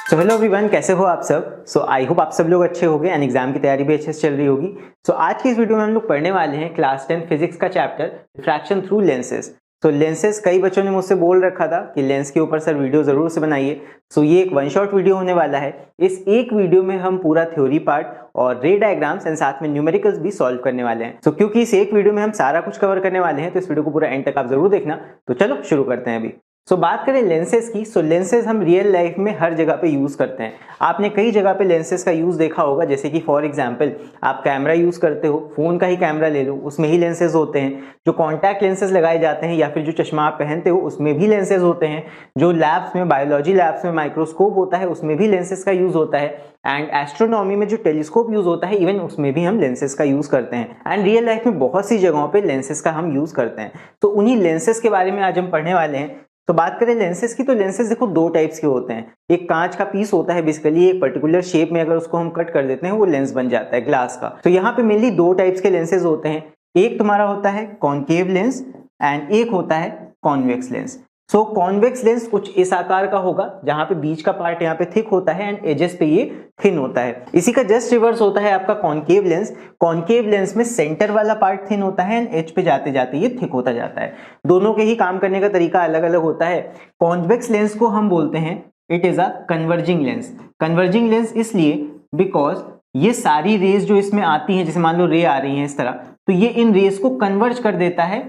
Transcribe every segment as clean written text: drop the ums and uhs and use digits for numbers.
So hello everyone, कैसे हो आप सब। आई होप आप सब लोग अच्छे होंगे एंड एग्जाम की तैयारी भी अच्छे से चल रही होगी। आज की इस वीडियो में हम लोग पढ़ने वाले हैं क्लास 10 फिजिक्स का chapter refraction through lenses. Lenses कई बच्चों ने मुझसे बोल रखा था कि लेंस के ऊपर सर वीडियो जरूर से बनाइए। ये एक वन शॉट वीडियो होने वाला है। इस एक वीडियो में हम पूरा थ्योरी पार्ट और रे डायग्राम्स एंड साथ में न्यूमेरिकल्स भी सॉल्व करने वाले हैं। क्योंकि इस एक वीडियो में हम सारा कुछ कवर करने वाले हैं, तो इस वीडियो को पूरा एंड तक आप जरूर देखना। तो चलो शुरू करते हैं अभी। बात करें लेंसेज की, लेंसेज हम रियल लाइफ में हर जगह पे यूज करते हैं। आपने कई जगह पे लेंसेज का यूज देखा होगा, जैसे कि फॉर एग्जांपल आप कैमरा यूज करते हो, फोन का ही कैमरा ले लो, उसमें ही लेंसेज होते हैं। जो कॉन्टैक्ट लेंसेज लगाए जाते हैं या फिर जो चश्मा आप पहनते हो उसमें भी लेंसेज होते हैं। जो लैब्स में, बायोलॉजी लैब्स में माइक्रोस्कोप होता है उसमें भी लेंसेज का यूज होता है। एंड एस्ट्रोनॉमी में जो टेलीस्कोप यूज होता है, इवन उसमें भी हम लेंसेज का यूज करते हैं। एंड रियल लाइफ में बहुत सी जगहों पे लेंसेज का हम यूज करते हैं। तो उन्हीं लेंसेज के बारे में आज हम पढ़ने वाले हैं। बात करें लेंसेज की, तो लेंसेज देखो दो टाइप्स के होते हैं। एक कांच का पीस होता है, बेसिकली एक पर्टिकुलर शेप में अगर उसको हम कट कर देते हैं वो लेंस बन जाता है ग्लास का। तो यहाँ पे मेनली दो टाइप्स के लेंसेज होते हैं। एक तुम्हारा होता है कॉनकेव लेंस एंड एक होता है कॉन्वेक्स लेंस। कॉन्वेक्स लेंस कुछ इस आकार का होगा, जहां पे बीच का पार्ट यहाँ पे थिक होता है एंड एजेस पे ये थिन होता है। इसी का जस्ट रिवर्स होता है आपका कॉनकेव लेंस। कॉनकेव लेंस में सेंटर वाला पार्ट थिन होता है एंड एज पे जाते जाते ये थिक होता जाता है। दोनों के ही काम करने का तरीका अलग अलग होता है। कॉन्वेक्स लेंस को हम बोलते हैं it is a converging lens. Converging lens इसलिए बिकॉज ये सारी रेज जो इसमें आती हैं, जैसे मान लो रे आ रही है इस तरह, तो ये इन रेज को कन्वर्ज कर देता है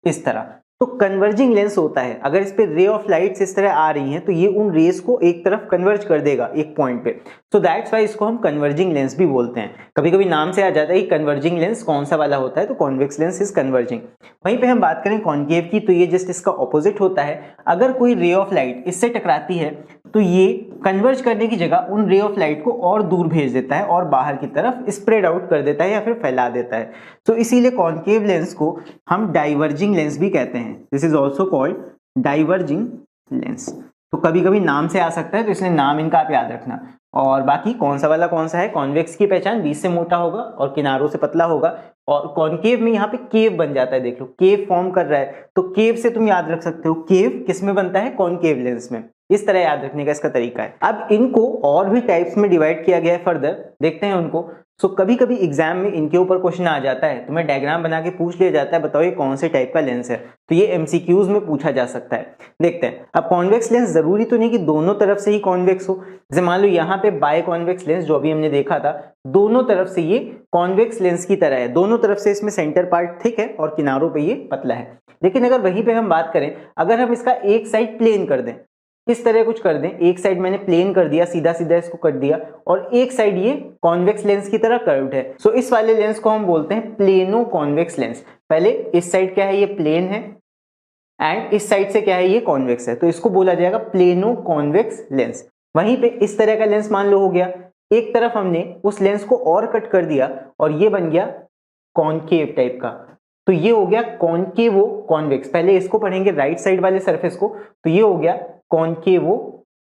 इस तरह। तो कन्वर्जिंग लेंस होता है, अगर इस पे रे ऑफ लाइट्स इस तरह आ रही हैं तो ये उन रेस को एक तरफ कन्वर्ज कर देगा एक पॉइंट पे। सो दैट्स व्हाई इसको हम कन्वर्जिंग लेंस भी बोलते हैं। कभी कभी नाम से आ जाता है कि कन्वर्जिंग लेंस कौन सा वाला होता है, तो कॉन्वेक्स लेंस इज कन्वर्जिंग। वहीं पे हम बात करें कॉनकेव की, तो ये जस्ट इसका ऑपोजिट होता है। अगर कोई रे ऑफ लाइट इससे टकराती है तो ये कन्वर्ज करने की जगह उन रे ऑफ लाइट को और दूर भेज देता है और बाहर की तरफ स्प्रेड आउट कर देता है या फिर फैला देता है। तो इसीलिए कॉनकेव लेंस को हम डाइवर्जिंग लेंस भी कहते हैं। This is also called diverging lens. तो कभी कभी नाम से आ सकता है, तो इसलिए नाम इनका आप याद रखना। और बाकी कौन सा वाला कौन सा है, कॉन्वेक्स की पहचान बीच से मोटा होगा और किनारों से पतला होगा। और कॉनकेव में यहाँ पे केव बन जाता है, देख लो केव फॉर्म कर रहा है, तो केव से तुम याद रख सकते हो केव किस में बनता है, कॉनकेव लेंस में। इस तरह याद रखने का इसका तरीका है। अब इनको और भी टाइप्स में डिवाइड किया गया है फर्दर, देखते हैं उनको। कभी कभी एग्जाम में इनके ऊपर क्वेश्चन आ जाता है, तुम्हें डायग्राम बना के पूछ लिया जाता है, बताओ ये कौन से टाइप का लेंस है। तो ये एमसीक्यूज में पूछा जा सकता है। देखते हैं। अब कॉन्वेक्स लेंस जरूरी तो नहीं कि दोनों तरफ से ही कॉन्वेक्स हो। जैसे मान लो यहाँ पे बाय कॉन्वेक्स लेंस जो अभी हमने देखा था, दोनों तरफ से ये कॉन्वेक्स लेंस की तरह है। दोनों तरफ से इसमें सेंटर पार्ट थिक है और किनारों पे ये पतला है। लेकिन अगर वहीं पे हम बात करें, अगर हम इसका एक साइड प्लेन कर दें, इस तरह कुछ कर दें, एक साइड मैंने प्लेन कर दिया, सीधा सीधा इसको कट दिया, और एक साइड ये कॉन्वेक्स लेंस की तरह कर्व्ड है, इस वाले लेंस को हम बोलते हैं प्लेनो कॉन्वेक्स लेंस। पहले इस साइड क्या है, ये प्लेन है एंड इस साइड से क्या है, ये कॉन्वेक्स है, तो इसको बोला जाएगा प्लेनो कॉन्वेक्स लेंस। वहीं पे इस तरह का लेंस मान लो हो गया, एक तरफ हमने उस लेंस को और कट कर दिया और ये बन गया कॉनकेव टाइप का, तो ये हो गया कॉनकेवो कॉन्वेक्स। पहले इसको पढ़ेंगे राइट साइड वाले सरफेस को, तो ये हो गया कॉनकेवो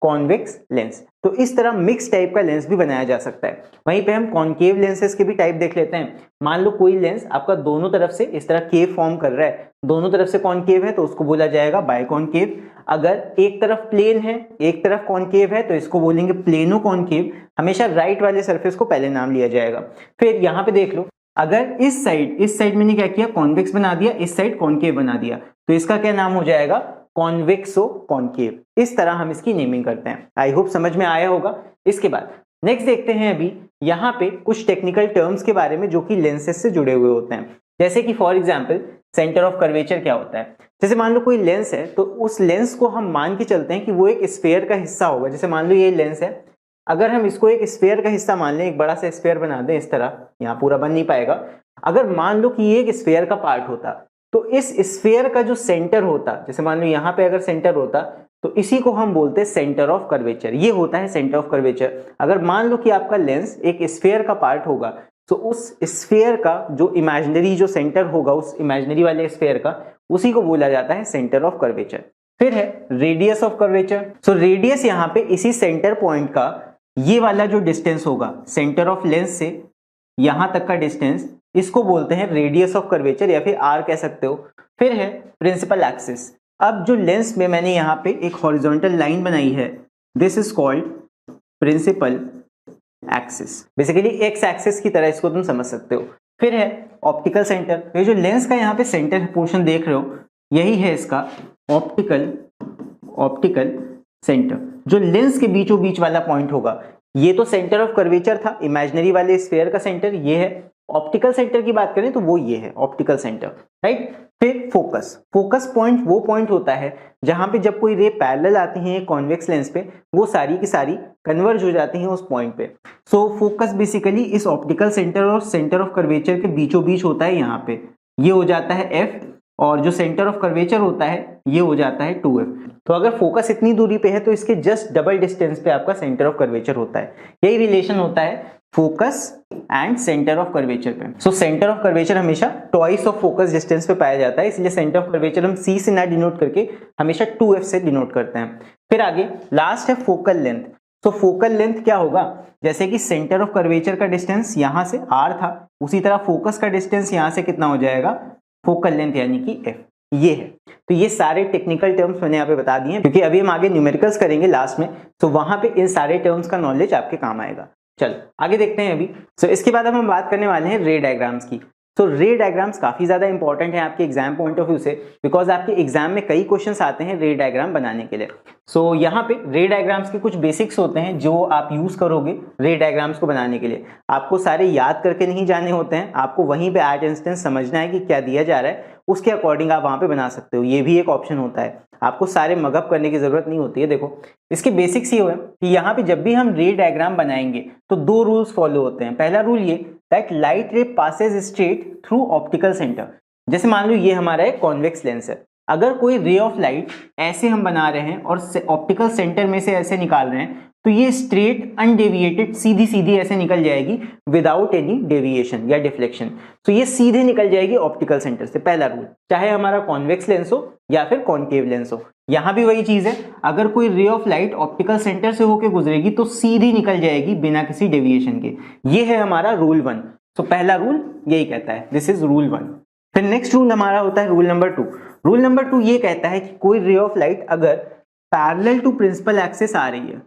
कॉन्वेक्स लेंस। तो इस तरह मिक्स टाइप का लेंस भी बनाया जा सकता है। वहीं पे हम कॉनकेव लेंसेज के भी टाइप देख लेते हैं। मान लो कोई लेंस आपका दोनों तरफ से इस तरह केव फॉर्म कर रहा है, दोनों तरफ से कॉनकेव है, तो उसको बोला जाएगा बायकॉनकेव। अगर एक तरफ प्लेन है एक तरफ कॉनकेव है, तो इसको बोलेंगे प्लेनो कॉनकेव। हमेशा राइट वाले सरफेस को पहले नाम लिया जाएगा। फिर यहाँ पे देख लो, अगर इस साइड मैंने क्या किया, कॉन्वेक्स बना दिया, इस साइड कॉनकेव बना दिया, तो इसका क्या नाम हो जाएगा, कॉन्वेक्सो कॉनकेव। इस तरह हम इसकी नेमिंग करते हैं। आई होप समझ में आया होगा। इसके बाद नेक्स्ट देखते हैं अभी यहाँ पे कुछ टेक्निकल टर्म्स के बारे में जो कि लेंसेज से जुड़े हुए होते हैं। जैसे कि for example centre of curvature क्या होता है। जैसे मान लो कोई लेंस है, तो उस लेंस को हम मान के चलते हैं कि वो एक स्फीयर का हिस्सा होगा। जैसे मान लो ये लेंस है, अगर हम इसको एक स्फीयर का हिस्सा मान लें, एक बड़ा सा स्फीयर बना दें इस तरह, यहाँ पूरा बन नहीं पाएगा। अगर मान लो कि ये एक स्फीयर का पार्ट होता, तो इस स्फीयर का जो सेंटर होता, जैसे मान लो यहाँ पे अगर सेंटर होता, तो इसी को हम बोलते हैं सेंटर ऑफ कर्वेचर। ये होता है सेंटर ऑफ कर्वेचर। अगर मान लो कि आपका लेंस एक स्फीयर का पार्ट होगा, तो उस स्फीयर का जो इमेजिनरी जो सेंटर होगा, उस इमेजिनरी वाले स्फीयर का, उसी को बोला जाता है सेंटर ऑफ कर्वेचर। फिर है रेडियस ऑफ कर्वेचर। रेडियस यहाँ पे इसी सेंटर पॉइंट का ये वाला जो डिस्टेंस होगा सेंटर ऑफ लेंस से यहां तक का डिस्टेंस, इसको बोलते हैं रेडियस ऑफ कर्वेचर या फिर आर कह सकते हो। फिर है प्रिंसिपल एक्सिस। अब जो लेंस में मैंने यहाँ पे एक हॉरिजॉन्टल लाइन बनाई है, this is called principal axis, basically X axis की तरह इसको तुम समझ सकते हो। फिर है ऑप्टिकल सेंटर, ये जो लेंस का यहाँ पे सेंटर पोर्शन देख रहे हो यही है इसका ऑप्टिकल सेंटर, जो लेंस के बीचों बीच वाला पॉइंट होगा। ये तो सेंटर ऑफ कर्वेचर था, इमेजिनरी वाले स्फीयर का सेंटर ये है। ऑप्टिकल सेंटर की बात करें तो वो ये है ऑप्टिकल सेंटर, राइट। फिर फोकस पॉइंट वो पॉइंट होता है जहां पे जब कोई रे पैरेलल आती है कॉन्वेक्स लेंस पे, वो सारी की सारी कन्वर्ज हो जाती हैं उस पॉइंट पे। सो फोकस बेसिकली इस ऑप्टिकल सेंटर और सेंटर ऑफ कर्वेचर के बीचों बीच होता है, यहाँ पे ये हो जाता है F, और जो सेंटर ऑफ कर्वेचर होता है ये हो जाता है 2F। तो अगर फोकस इतनी दूरी पे है तो इसके जस्ट डबल डिस्टेंस पे आपका सेंटर ऑफ कर्वेचर होता है। यही रिलेशन होता है focus and centre of curvature पे। सो सेंटर ऑफ कर्वेचर हमेशा ट्वाइस ऑफ फोकस डिस्टेंस पे पाया जाता है, इसलिए सेंटर ऑफ कर्वेचर हम C से ना डिनोट करके हमेशा 2F से डिनोट करते हैं। फिर आगे लास्ट है फोकल लेंथ। तो फोकल लेंथ क्या होगा, जैसे कि सेंटर ऑफ कर्वेचर का डिस्टेंस यहां से R था, उसी तरह फोकस का डिस्टेंस यहां से कितना हो जाएगा, फोकल लेंथ यानी कि F, ये है। तो ये सारे टेक्निकल टर्म्स मैंने यहाँ पे बता दिए हैं, क्योंकि अभी हम आगे न्यूमेरिकल्स करेंगे लास्ट में, तो वहां पे इन सारे टर्म्स का नॉलेज आपके काम आएगा। चलो आगे देखते हैं अभी। सो इसके बाद हम बात करने वाले हैं रे डायग्राम्स की। तो रे डायग्राम्स काफी ज्यादा इंपॉर्टेंट है आपके एग्जाम पॉइंट ऑफ व्यू से, बिकॉज आपके एग्जाम में कई क्वेश्चंस आते हैं रे डायग्राम बनाने के लिए। सो यहाँ पे रे डायग्राम्स के कुछ बेसिक्स होते हैं जो आप यूज करोगे रे डायग्राम्स को बनाने के लिए। आपको सारे याद करके नहीं जाने होते हैं, आपको वहीं पे एट इंस्टेंस समझना है कि क्या दिया जा रहा है, उसके अकॉर्डिंग आप वहां पे बना सकते हो। ये भी एक ऑप्शन होता है, आपको सारे मगअप करने की जरूरत नहीं होती है। देखो इसके बेसिक्स ये है कि यहाँ पे जब भी हम रे डायग्राम बनाएंगे तो दो रूल्स फॉलो होते हैं। पहला रूल ये that light ray passes straight through optical centre. जैसे मान लो ये हमारा एक कॉन्वेक्स लेंस है, अगर कोई रे ऑफ लाइट ऐसे हम बना रहे हैं और ऑप्टिकल सेंटर में से ऐसे निकाल रहे हैं, तो ये स्ट्रेट अनडेविएटेड सीधी सीधी ऐसे निकल जाएगी विदाउट एनी डेविएशन या डिफ्लेक्शन। तो ये सीधे निकल जाएगी ऑप्टिकल सेंटर से, पहला रूल, चाहे हमारा कॉन्वेक्स लेंस हो या फिर कॉनकेव लेंस हो। यहां भी वही चीज है, अगर कोई ray of light optical centre से होकर गुजरेगी तो सीधी निकल जाएगी बिना किसी डेविएशन के। ये है हमारा रूल 1। तो पहला रूल यही कहता है, दिस इज रूल 1। फिर नेक्स्ट रूल हमारा होता है रूल नंबर 2। रूल नंबर 2 ये कहता है कि कोई रे ऑफ लाइट अगर पैरेलल टू प्रिंसिपल एक्सिस आ रही है,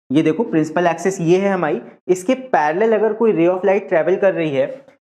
ये देखो प्रिंसिपल एक्सिस ये है हमारी, इसके पैरेलल अगर कोई रे ऑफ लाइट ट्रेवल कर रही है,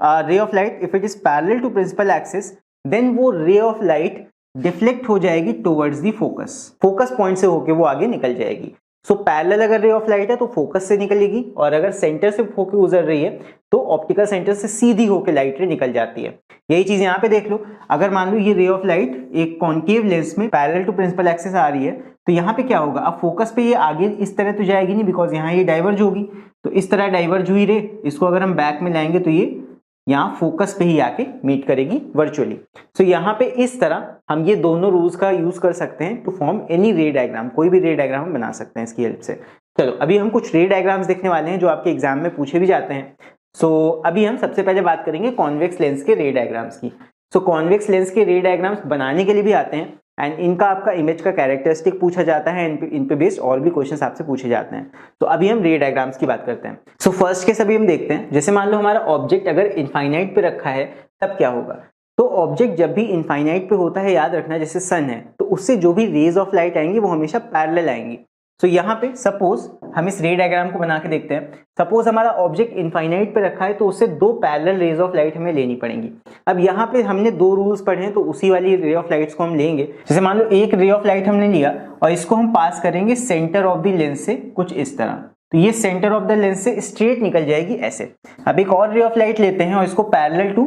ray of light if it is parallel to principal axis, then वो रे ऑफ लाइट डिफ्लेक्ट हो जाएगी टुवर्ड्स दी फोकस पॉइंट से होके वो आगे निकल जाएगी। सो पैरेलल अगर रे ऑफ लाइट है तो फोकस से निकलेगी, और अगर सेंटर से होके गुजर रही है तो ऑप्टिकल सेंटर से सीधी होके लाइट रे निकल जाती है। यही चीज यहाँ पे देख लो, अगर मान लो ये रे ऑफ लाइट एक कॉनकेव लेंस में पैरेलल टू प्रिंसिपल एक्सिस आ रही है, तो यहाँ पे क्या होगा, अब फोकस पे ये आगे इस तरह तो जाएगी नहीं, बिकॉज यहाँ ये डाइवर्ज होगी, तो इस तरह डाइवर्ज हुई रे, इसको अगर हम बैक में लाएंगे तो ये यहाँ फोकस पे ही आके मीट करेगी वर्चुअली। सो यहाँ पे इस तरह हम ये दोनों रूल्स का यूज कर सकते हैं to form any ray diagram, कोई भी रे डायग्राम हम बना सकते हैं इसकी हेल्प से। चलो अभी हम कुछ रे डायग्राम्स देखने वाले हैं जो आपके एग्जाम में पूछे भी जाते हैं। सो अभी हम सबसे पहले बात करेंगे कॉन्वेक्स लेंस के रे डायग्राम्स की। सो कॉन्वेक्स लेंस के रे डायग्राम्स बनाने के लिए भी आते हैं, एंड इनका आपका इमेज का कैरेक्टरिस्टिक पूछा जाता है, इन पे बेस्ड और भी क्वेश्चंस आपसे पूछे जाते हैं। तो अभी हम रे डायग्राम्स की बात करते हैं। सो फर्स्ट केस अभी हम देखते हैं, जैसे मान लो हमारा ऑब्जेक्ट अगर इनफाइनाइट पे रखा है तब क्या होगा। तो ऑब्जेक्ट जब भी इनफाइनाइट पे होता है, याद रखना जैसे सन है, तो उससे जो भी रेज ऑफ लाइट आएंगी वो हमेशा पैरेलल आएंगी। सो यहाँ पे सपोज हम इस रे डायग्राम को बना के देखते हैं। सपोज हमारा ऑब्जेक्ट इनफाइनाइट पे रखा है तो उससे दो पैरेलल रेज ऑफ लाइट हमें लेनी पड़ेंगी। अब यहाँ पे हमने दो रूल्स पढ़े हैं, तो उसी वाली रे ऑफ लाइट्स को हम लेंगे। जैसे मान लो एक रे ऑफ लाइट हमने लिया और इसको हम पास करेंगे सेंटर ऑफ द लेंस से कुछ इस तरह, तो ये सेंटर ऑफ द लेंस से स्ट्रेट निकल जाएगी ऐसे। अब एक और रे ऑफ लाइट लेते हैं और इसको पैरेलल टू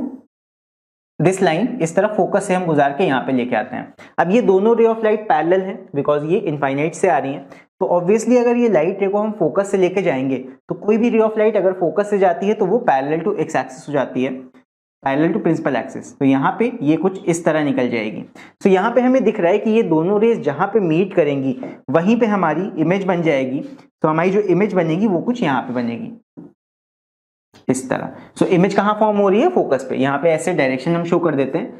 दिस लाइन इस तरह फोकस से हम गुजार के यहाँ पे लेके आते हैं। अब ये दोनों रे ऑफ लाइट पैरेलल हैं बिकॉज ये इनफाइनाइट से आ रही हैं, तो ऑब्वियसली अगर ये लाइट रे को हम फोकस से लेके जाएंगे तो कोई भी रे ऑफ लाइट अगर फोकस से जाती है तो वो पैरेलल टू एक्स एक्सिस हो जाती है, पैरेलल टू प्रिंसिपल एक्सिस। तो यहाँ पे ये कुछ इस तरह निकल जाएगी। तो यहाँ पे हमें दिख रहा है कि ये दोनों रेज जहाँ पे मीट करेंगी वहीं पे हमारी इमेज बन जाएगी। तो हमारी जो इमेज बनेगी वो कुछ यहाँ पे बनेगी इस तरह। सो इमेज कहाँ फॉर्म हो रही है, फोकस पे। यहाँ पे ऐसे डायरेक्शन हम शो कर देते हैं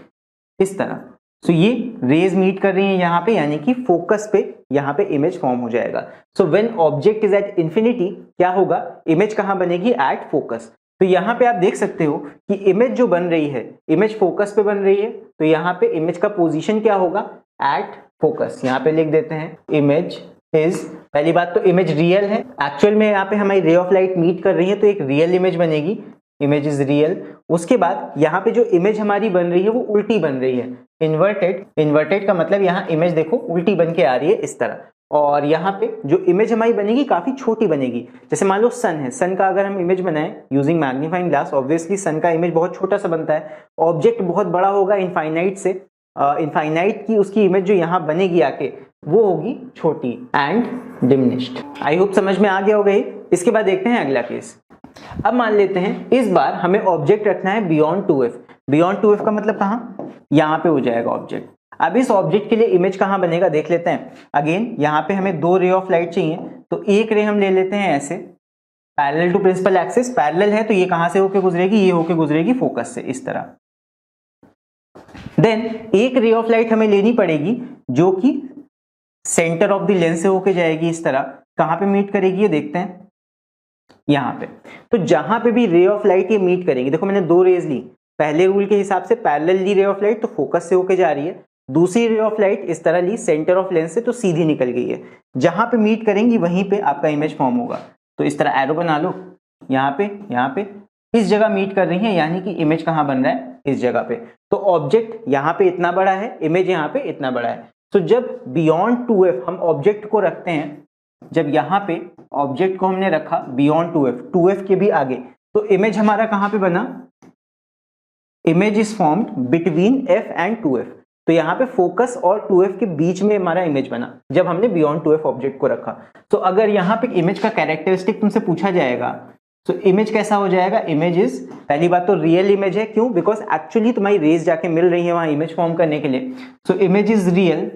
इस तरह। सो ये रेज मीट कर रही है यहाँ पे, यानी कि फोकस पे यहाँ पे इमेज फॉर्म हो जाएगा। So when object is at infinity क्या होगा, इमेज कहाँ बनेगी, एट फोकस। तो यहाँ पे आप देख सकते हो कि इमेज जो बन रही है, इमेज फोकस पे बन रही है, तो यहाँ पे इमेज का पोजीशन क्या होगा, एट फोकस। यहाँ पे लिख देते हैं इमेज इज, पहली बात तो इमेज रियल है, एक्चुअल में यहाँ पे हमारी रे ऑफ लाइट मीट कर रही है तो एक रियल इमेज बनेगी, इमेज इज रियल। उसके बाद यहाँ पे जो इमेज हमारी बन रही है वो उल्टी बन रही है, इन्वर्टेड। इन्वर्टेड का मतलब यहाँ इमेज देखो उल्टी बन के आ रही है इस तरह, और यहाँ पे जो इमेज हमारी बनेगी काफी छोटी बनेगी। जैसे मान लो सन है, सन का अगर हम इमेज बनाएं यूजिंग मैग्नीफाइंग ग्लास, ऑब्वियसली सन का इमेज बहुत छोटा सा बनता है, ऑब्जेक्ट बहुत बड़ा होगा इनफाइनाइट से, इनफाइनाइट की उसकी इमेज जो यहाँ बनेगी आके वो होगी छोटी एंड डिमिनिश्ड। आई होप समझ में आ गया होगा ये। इसके बाद देखते हैं अगला केस। अब मान लेते हैं इस बार हमें ऑब्जेक्ट रखना है बियॉन्ड 2f। बियॉन्ड 2f का मतलब कहाँ, यहाँ पे हो जाएगा ऑब्जेक्ट। अब इस ऑब्जेक्ट के लिए इमेज कहाँ बनेगा देख लेते हैं। अगेन यहाँ पे हमें 2 रे ऑफ लाइट चाहिए, तो एक रे हम ले लेते हैं ऐसे parallel to principal axis, parallel है तो ये कहाँ से होके गुजरेगी, ये होके गुजरेगी फोकस से इस तरह। देन एक रे ऑफ लाइट हमें लेनी पड़ेगी जो कि सेंटर ऑफ द लेंस से होके जाएगी इस तरह, कहाँ पे मीट करेगी ये देखते हैं यहाँ पे। तो जहां पे भी रे ऑफ लाइट ये मीट करेगी, देखो मैंने 2 रेज ली, पहले रूल के हिसाब से पैरेलल रे ऑफ लाइट तो फोकस से होके जा रही है, दूसरी रे ऑफ लाइट इस तरह ली सेंटर ऑफ लेंस से तो सीधी निकल गई है, जहां पे मीट करेंगी वहीं पे आपका इमेज फॉर्म होगा। तो इस तरह एरो बना लो, यहाँ पे इस जगह मीट कर रही है, यानी कि इमेज कहाँ बन रहा है इस जगह पे। तो ऑब्जेक्ट यहाँ पे इतना बड़ा है, इमेज यहाँ पे इतना बड़ा है। तो जब बियॉन्ड 2f हम ऑब्जेक्ट को रखते हैं, जब यहाँ पे ऑब्जेक्ट को हमने रखा बियॉन्ड 2f के भी आगे, तो इमेज हमारा कहाँ पे बना, image is formed between f and 2f। तो यहाँ पे फोकस और 2f के बीच में हमारा इमेज बना जब हमने बियॉन्ड 2f ऑब्जेक्ट को रखा। तो अगर यहाँ पे इमेज का कैरेक्टरिस्टिक तुमसे पूछा जाएगा तो इमेज कैसा हो जाएगा, इमेज इज, पहली बात तो रियल इमेज है, क्यों, बिकॉज एक्चुअली तुम्हारी रेज जाके मिल रही है वहां इमेज फॉर्म करने के लिए, सो इमेज इज रियल।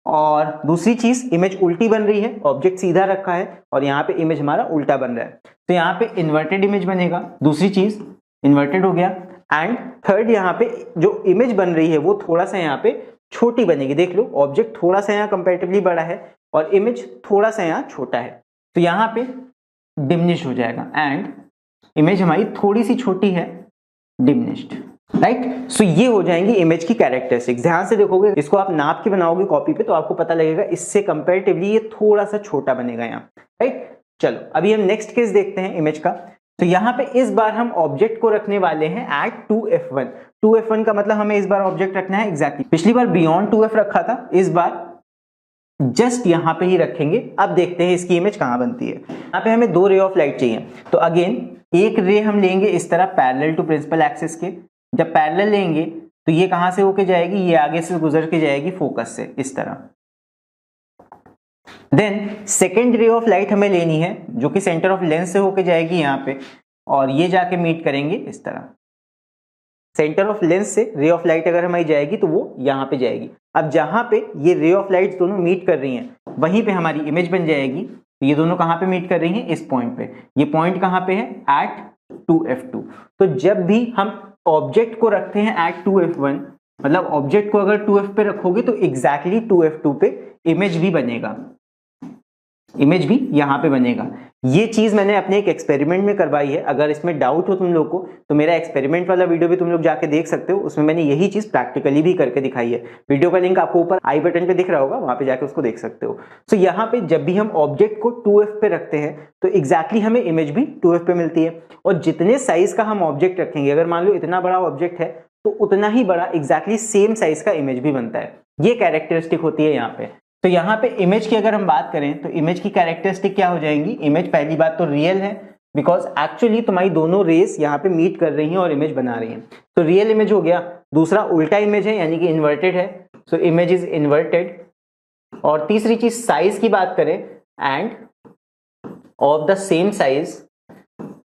और दूसरी चीज इमेज उल्टी बन रही है, ऑब्जेक्ट सीधा रखा है और यहाँ पे इमेज हमारा उल्टा बन रहा है, तो यहाँ पे इन्वर्टेड इमेज बनेगा, दूसरी चीज इन्वर्टेड हो गया। एंड थर्ड यहाँ पे जो इमेज बन रही है वो थोड़ा सा यहाँ पे छोटी बनेगी, देख लो ऑब्जेक्ट थोड़ा सा यहाँ कंपैरेटिवली बड़ा है और इमेज थोड़ा सा यहाँ छोटा है, तो यहाँ पे डिमिनिश हो जाएगा एंड इमेज हमारी थोड़ी सी छोटी है, डिमिनिश्ड, राइट। सो ये हो जाएंगी इमेज की कैरेक्टरिस्टिक्स। ध्यान से देखोगे, इसको आप नाप के बनाओगे कॉपी पे तो आपको पता लगेगा इससे कंपैरेटिवली ये थोड़ा सा छोटा बनेगा यहाँ, राइट। चलो अभी हम नेक्स्ट केस देखते हैं इमेज का। तो यहाँ पे इस बार हम ऑब्जेक्ट को रखने वाले हैं एट 2f1। 2f1 का मतलब हमें इस बार ऑब्जेक्ट रखना है एग्जैक्टली, पिछली बार बियॉन्ड 2f रखा था, इस बार जस्ट यहाँ पे ही रखेंगे। अब देखते हैं इसकी इमेज कहाँ बनती है। यहाँ पे हमें 2 रे ऑफ लाइट चाहिए, तो अगेन एक रे हम लेंगे इस तरह पैरेलल टू प्रिंसिपल एक्सिस के, जब पैरेलल लेंगे तो ये कहां से होके जाएगी, ये आगे से गुजर के जाएगी फोकस से इस तरह। Then second ray of light हमें लेनी है जो कि सेंटर ऑफ लेंस से होके जाएगी यहाँ पे, और ये जाके मीट करेंगे इस तरह। सेंटर ऑफ लेंस से रे ऑफ लाइट अगर हमारी जाएगी तो वो यहाँ पे जाएगी। अब जहां पे ये रे ऑफ लाइट दोनों मीट कर रही हैं वहीं पे हमारी इमेज बन जाएगी। तो ये दोनों कहां पे मीट कर रही हैं, इस पॉइंट पे। ये पॉइंट कहां पे है, एट 2f2। तो जब भी हम ऑब्जेक्ट को रखते हैं एट 2f1, मतलब ऑब्जेक्ट को अगर 2f पे रखोगे तो एग्जैक्टली 2f2 पे इमेज भी बनेगा, इमेज भी यहाँ पे बनेगा। ये चीज मैंने अपने एक एक्सपेरिमेंट में करवाई है, अगर इसमें डाउट हो तुम लोग को तो मेरा एक्सपेरिमेंट वाला वीडियो भी तुम लोग जाके देख सकते हो, उसमें मैंने यही चीज प्रैक्टिकली भी करके दिखाई है। वीडियो का लिंक आपको ऊपर आई बटन पे दिख रहा होगा, वहां पे जाके उसको देख सकते हो। सो यहाँ पे जब भी हम ऑब्जेक्ट को 2f पे रखते हैं तो एग्जैक्टली हमें इमेज भी 2f पे मिलती है। और जितने साइज का हम ऑब्जेक्ट रखेंगे, अगर मान लो इतना बड़ा ऑब्जेक्ट है तो उतना ही बड़ा एग्जैक्टली सेम साइज का इमेज भी बनता है। ये कैरेक्टरिस्टिक होती है यहाँ पे। तो यहाँ पे इमेज की अगर हम बात करें तो इमेज की कैरेक्टरिस्टिक क्या हो जाएंगी, इमेज पहली बात तो रियल है बिकॉज एक्चुअली तुम्हारी दोनों रेस यहाँ पे मीट कर रही हैं और इमेज बना रही हैं, तो रियल इमेज हो गया। दूसरा उल्टा इमेज है यानी कि इन्वर्टेड है, सो इमेज इज इन्वर्टेड। और तीसरी चीज साइज की बात करें, end of the same size,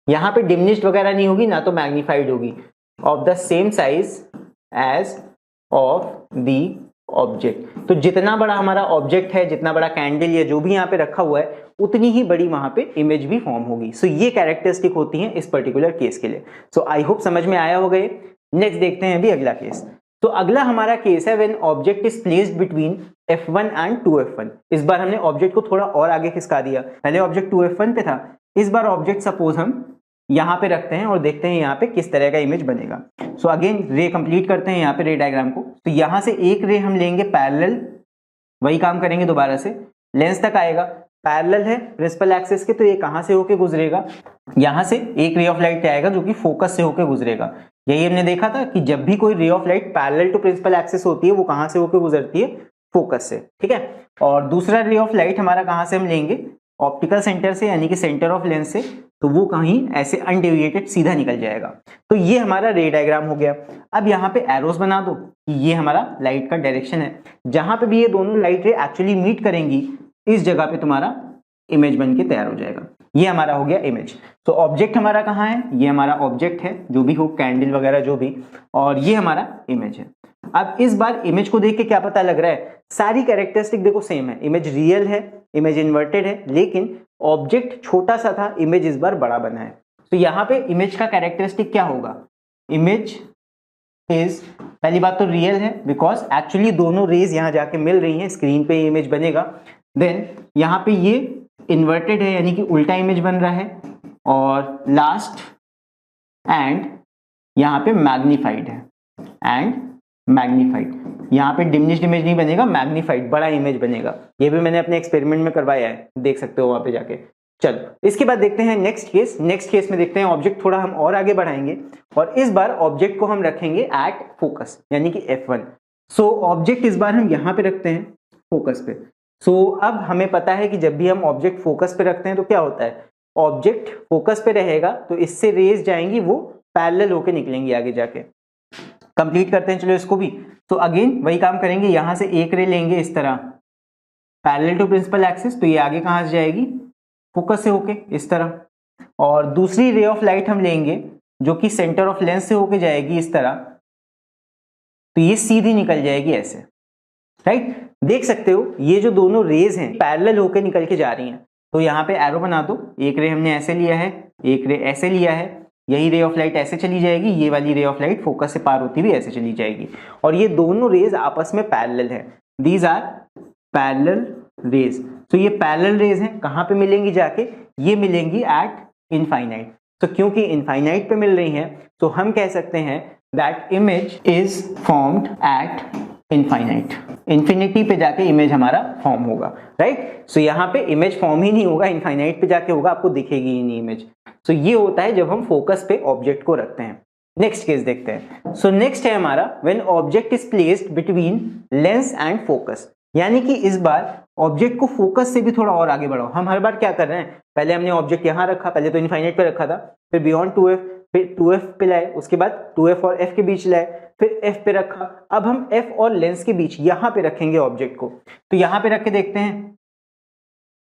यहाँ पे डिमिनिश्ड वगैरह नहीं होगी, ना तो मैग्नीफाइड होगी, of the same size as of the object. तो जितना बड़ा हमारा ऑब्जेक्ट है, जितना बड़ा कैंडल या जो भी यहाँ पे रखा हुआ है, उतनी ही बड़ी वहां पे इमेज भी फॉर्म होगी। सो ये कैरेक्टरिस्टिक होती हैं इस पर्टिकुलर केस के लिए। सो आई होप समझ में आया होगा ये। नेक्स्ट देखते हैं अभी अगला केस। तो अगला हमारा केस है when object is placed between f1 and 2f1। इस बार हमने ऑब्जेक्ट को थोड़ा और आगे खिसका दिया, पहले ऑब्जेक्ट 2f1 पे था, इस बार ऑब्जेक्ट सपोज हम यहाँ पे रखते हैं और देखते हैं यहाँ पे किस तरह का इमेज बनेगा। सो अगेन रे कंप्लीट करते हैं यहाँ पे रे डायग्राम को। तो यहाँ से एक रे हम लेंगे पैरेलल, वही काम करेंगे दोबारा से, लेंस तक आएगा, पैरेलल है प्रिंसिपल एक्सिस के, तो ये कहां से होके गुजरेगा, यहां से एक रे ऑफ लाइट आएगा जो कि फोकस से होके गुजरेगा। यही हमने देखा था कि जब भी कोई ray of light parallel to principal axis होती है वो कहां से होके गुजरती है, फोकस से, ठीक है। और दूसरा रे ऑफ लाइट हमारा कहां से हम लेंगे, ऑप्टिकल सेंटर से, यानी कि सेंटर ऑफ लेंस से, तो वो कहीं ऐसे अनडेविएटेड सीधा निकल जाएगा। तो ये हमारा रे डायग्राम हो गया। अब यहाँ पे एरोस बना दो कि ये हमारा लाइट का डायरेक्शन है, जहां पे भी ये दोनों लाइट रे एक्चुअली मीट करेंगी इस जगह पे तुम्हारा इमेज बन के तैयार हो जाएगा। ये हमारा हो गया इमेज। तो ऑब्जेक्ट हमारा कहाँ है, ये हमारा ऑब्जेक्ट है, जो भी हो, कैंडल वगैरह जो भी, और ये हमारा इमेज है। अब इस बार इमेज को देख के क्या पता लग रहा है, सारी कैरेक्टरिस्टिक देखो सेम है, इमेज रियल है, इमेज इन्वर्टेड है, लेकिन ऑब्जेक्ट छोटा सा था, इमेज इस बार बड़ा बना है। तो यहाँ पे इमेज का कैरेक्टरिस्टिक क्या होगा, इमेज इज, पहली बात तो रियल है बिकॉज एक्चुअली दोनों रेज यहाँ जाके मिल रही हैं, स्क्रीन पे इमेज बनेगा। देन यहाँ पे ये इन्वर्टेड है, यानी कि उल्टा इमेज बन रहा है, और लास्ट एंड यहाँ पे मैग्नीफाइड है, एंड मैग्नीफाइड, यहाँ पे डिमिनिश्ड इमेज नहीं बनेगा, मैग्नीफाइड बड़ा इमेज बनेगा। ये भी मैंने अपने एक्सपेरिमेंट में करवाया है, देख सकते हो वहां पे जाके। चलो इसके बाद देखते हैं नेक्स्ट केस। नेक्स्ट केस में देखते हैं ऑब्जेक्ट थोड़ा हम और आगे बढ़ाएंगे, और इस बार ऑब्जेक्ट को हम रखेंगे एट फोकस, यानी कि F1। सो ऑब्जेक्ट इस बार हम यहाँ पे रखते हैं फोकस पे। सो अब हमें पता है कि जब भी हम ऑब्जेक्ट फोकस पे रखते हैं तो क्या होता है, ऑब्जेक्ट फोकस पे रहेगा तो इससे रेज जाएंगी, वो पैरेलल होके निकलेंगी आगे जाके। कंप्लीट करते हैं चलो इसको भी। तो अगेन वही काम करेंगे, यहां से एक रे लेंगे इस तरह पैरेलल टू प्रिंसिपल एक्सिस, तो ये आगे कहां से जाएगी, फोकस से होके इस तरह, और दूसरी रे ऑफ लाइट हम लेंगे जो कि सेंटर ऑफ लेंस से होके जाएगी इस तरह, तो ये सीधी निकल जाएगी ऐसे, राइट। देख सकते हो ये जो दोनों रेज हैं पैरेलल होके निकल के जा रही हैं। तो यहाँ पे एरो बना दो, एक रे हमने ऐसे लिया है, एक रे ऐसे लिया है, यही रे ऑफ लाइट ऐसे चली जाएगी, ये वाली रे ऑफ लाइट फोकस से पार होती हुई ऐसे चली जाएगी, और ये दोनों रेज आपस में पैरेलल है। These are parallel rays. तो ये पैरेलल रेज हैं, कहाँ पे मिलेंगी जाके, ये मिलेंगी एट इनफाइनाइट। तो क्योंकि इनफाइनाइट पे मिल रही हैं तो हम कह सकते हैं that image is formed eight infinite, infinity पे जाके इमेज हमारा फॉर्म होगा, राइट। सो यहाँ पे इमेज फॉर्म ही नहीं होगा, इनफाइनाइट पे जाके होगा, आपको दिखेगी ही नहीं इमेज। सो ये होता है जब हम फोकस पे ऑब्जेक्ट को रखते हैं। नेक्स्ट केस देखते हैं। सो नेक्स्ट है हमारा when object is placed between lens and focus, यानी कि इस बार ऑब्जेक्ट को फोकस से भी थोड़ा और आगे बढ़ाओ। हम हर बार क्या कर रहे हैं, पहले हमने ऑब्जेक्ट यहाँ रखा, पहले तो इनफाइनाइट पे रखा था, फिर बियॉन्ड 2f, फिर 2f पे लाए, उसके बाद 2f और f के बीच लाए, फिर f पे रखा। अब हम f और लेंस के बीच यहाँ पे रखेंगे ऑब्जेक्ट को। तो यहाँ पे रख के देखते हैं,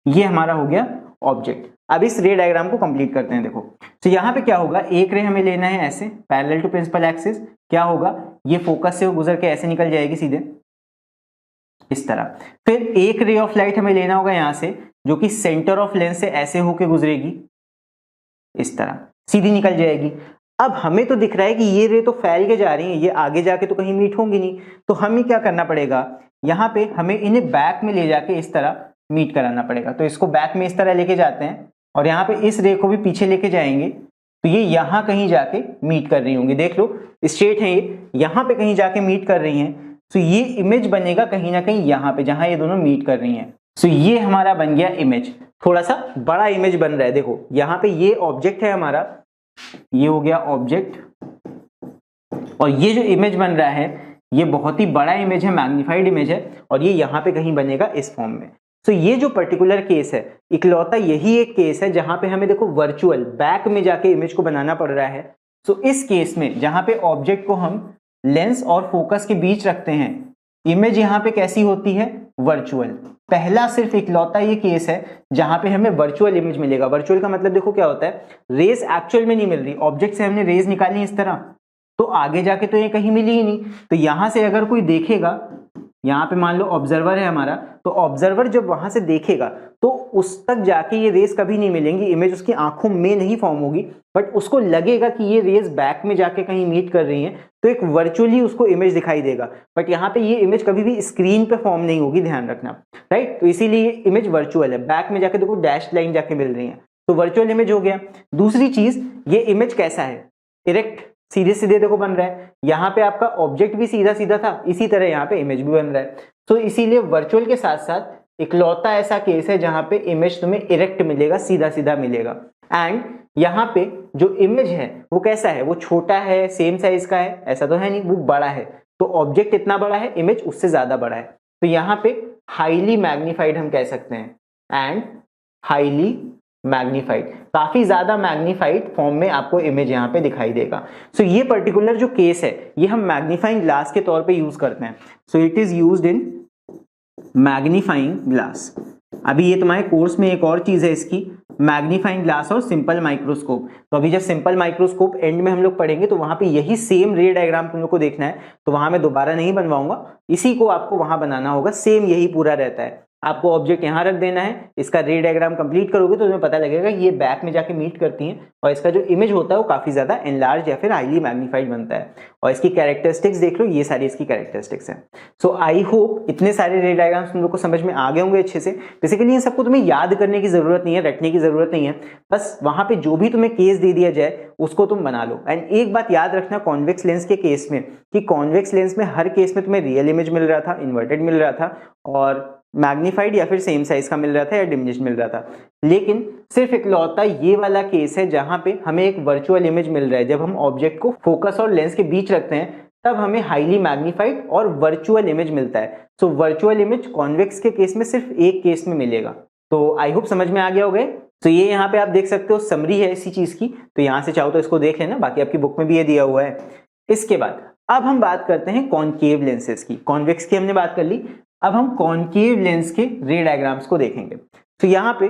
ये हमारा हो गया ऑब्जेक्ट। अब इस रे डायग्राम को कंप्लीट करते हैं। देखो तो यहाँ पे क्या होगा, एक रे हमें लेना है ऐसे पैरेलल टू प्रिंसिपल एक्सिस, क्या होगा, ये फोकस से गुजर के ऐसे निकल जाएगी सीधे इस तरह। फिर एक रे ऑफ लाइट हमें लेना होगा यहाँ से, जो कि सेंटर ऑफ लेंस से ऐसे होके गुजरेगी इस तरह, सीधी निकल जाएगी। अब हमें तो दिख रहा है कि ये रे तो फैल के जा रही है, ये आगे जाके तो कहीं मीट होंगी नहीं, तो हमें क्या करना पड़ेगा, यहाँ पे हमें इन्हें बैक में ले जाके इस तरह मीट कराना पड़ेगा। तो इसको बैक में इस तरह लेके जाते हैं, और यहाँ पे इस रे को भी पीछे लेके जाएंगे, तो ये यहाँ कहीं जाके मीट कर रही होंगी। देख लो स्ट्रेट है, ये यहाँ पे कहीं जाके मीट कर रही हैं, तो ये इमेज बनेगा कहीं ना कहीं यहाँ पे जहां ये दोनों मीट कर रही हैं। सो ये हमारा बन गया इमेज, थोड़ा सा बड़ा इमेज बन रहा है। देखो यहाँ पे ये ऑब्जेक्ट है हमारा, ये हो गया ऑब्जेक्ट, और ये जो इमेज बन रहा है ये बहुत ही बड़ा इमेज है, मैग्नीफाइड इमेज है, और ये यहाँ पे कहीं बनेगा इस फॉर्म में। तो ये जो पर्टिकुलर केस है, इकलौता यही एक केस है जहां पे हमें देखो वर्चुअल बैक में जाके इमेज को बनाना पड़ रहा है। सो इस केस में जहां पे ऑब्जेक्ट को हम लेंस और फोकस के बीच रखते हैं, इमेज यहाँ पे कैसी होती है, वर्चुअल। पहला सिर्फ इकलौता ये केस है जहां पे हमें वर्चुअल इमेज मिलेगा। वर्चुअल का मतलब देखो क्या होता है, रेज एक्चुअल में नहीं मिल रही, ऑब्जेक्ट से हमने रेज निकाली इस तरह, तो आगे जाके तो ये कहीं मिली ही नहीं। तो यहां से अगर कोई देखेगा, यहाँ पे मान लो ऑब्जर्वर है हमारा, तो ऑब्जर्वर जब वहां से देखेगा तो उस तक जाके ये रेज कभी नहीं मिलेंगी, इमेज उसकी आंखों में नहीं फॉर्म होगी, बट उसको लगेगा कि ये रेज बैक में जाके कहीं मीट कर रही हैं, तो एक वर्चुअली उसको इमेज दिखाई देगा। बट यहाँ पे ये इमेज कभी भी स्क्रीन पे फॉर्म नहीं होगी, ध्यान रखना, राइट। तो इसीलिए ये इमेज वर्चुअल है, बैक में जाके देखो डैश लाइन जाके मिल रही है, तो वर्चुअल इमेज हो गया। दूसरी चीज, ये इमेज कैसा है, इरेक्ट, सीधे सीधे देखो बन रहा है, यहाँ पे आपका ऑब्जेक्ट भी सीधा सीधा था, इसी तरह यहाँ पे इमेज भी बन रहा है। तो इसीलिए वर्चुअल के साथ साथ इकलौता ऐसा केस है जहां पे इमेज तुम्हें इरेक्ट मिलेगा, सीधा सीधा मिलेगा। एंड यहाँ पे जो इमेज है वो कैसा है, वो छोटा है, सेम साइज का है, ऐसा तो है नहीं, वो बड़ा है। तो ऑब्जेक्ट इतना बड़ा है, इमेज उससे ज्यादा बड़ा है, तो यहाँ पे हाईली मैग्नीफाइड हम कह सकते हैं। एंड हाईली मैग्नीफाइड, काफी ज्यादा मैग्नीफाइड फॉर्म में आपको इमेज यहाँ पे दिखाई देगा। सो ये पर्टिकुलर जो केस है ये हम मैग्नीफाइंग ग्लास के तौर पे यूज करते हैं। So it is used in magnifying glass. अभी ये तुम्हारे कोर्स में एक और चीज है इसकी, मैग्नीफाइंग ग्लास और सिंपल माइक्रोस्कोप। तो अभी जब सिंपल माइक्रोस्कोप एंड में हम लोग पढ़ेंगे तो वहां पे यही सेम रे डायग्राम तुम लोग को देखना है, तो वहां मैं दोबारा नहीं बनवाऊंगा, इसी को आपको वहां बनाना होगा। सेम यही पूरा रहता है, आपको ऑब्जेक्ट यहां रख देना है, इसका रे डायग्राम कंप्लीट करोगे तो तुम्हें पता लगेगा ये बैक में जाके मीट करती हैं और इसका जो इमेज होता है वो काफी ज्यादा एनलार्ज या फिर हाईली मैग्नीफाइड बनता है। और इसकी कैरेक्टरिस्टिक्स देख लो, ये सारी इसकी कैरेक्टरिस्टिक्स हैं। सो आई होप इतने सारे रे डायग्राम्स तुम लोग को समझ में आ गए होंगे अच्छे से। बेसिकली इन सबको तुम्हें याद करने की जरूरत नहीं है, रटने की जरूरत नहीं है, बस वहां पे जो भी तुम्हें केस दे दिया जाए उसको तुम बना लो। एंड एक बात याद रखना कॉन्वेक्स लेंस के केस में, कि कॉन्वेक्स लेंस में हर केस में तुम्हें रियल इमेज मिल रहा था, इन्वर्टेड मिल रहा था, और मैग्नीफाइड या फिर सेम साइज का मिल रहा था या डिमिनिश्ड मिल रहा था। लेकिन सिर्फ इकलौता ये वाला केस है जहां पे हमें एक वर्चुअल इमेज मिल रहा है। जब हम ऑब्जेक्ट को फोकस और लेंस के बीच रखते हैं तब हमें हाईली मैग्नीफाइड और वर्चुअल इमेज मिलता है। सो वर्चुअल इमेज कॉन्वेक्स के केस में सिर्फ एक केस में मिलेगा। तो आई होप समझ में आ गया होगा। तो ये यहाँ पे आप देख सकते हो समरी है इसी चीज की, तो यहाँ से चाहो तो इसको देख लेना, बाकी आपकी बुक में भी ये दिया हुआ है। इसके बाद अब हम बात करते हैं कॉनकेव लेंसेज की। कॉन्वेक्स की हमने बात कर ली, अब हम कॉनकेव लेंस के रे डायग्राम्स को देखेंगे। तो यहाँ पे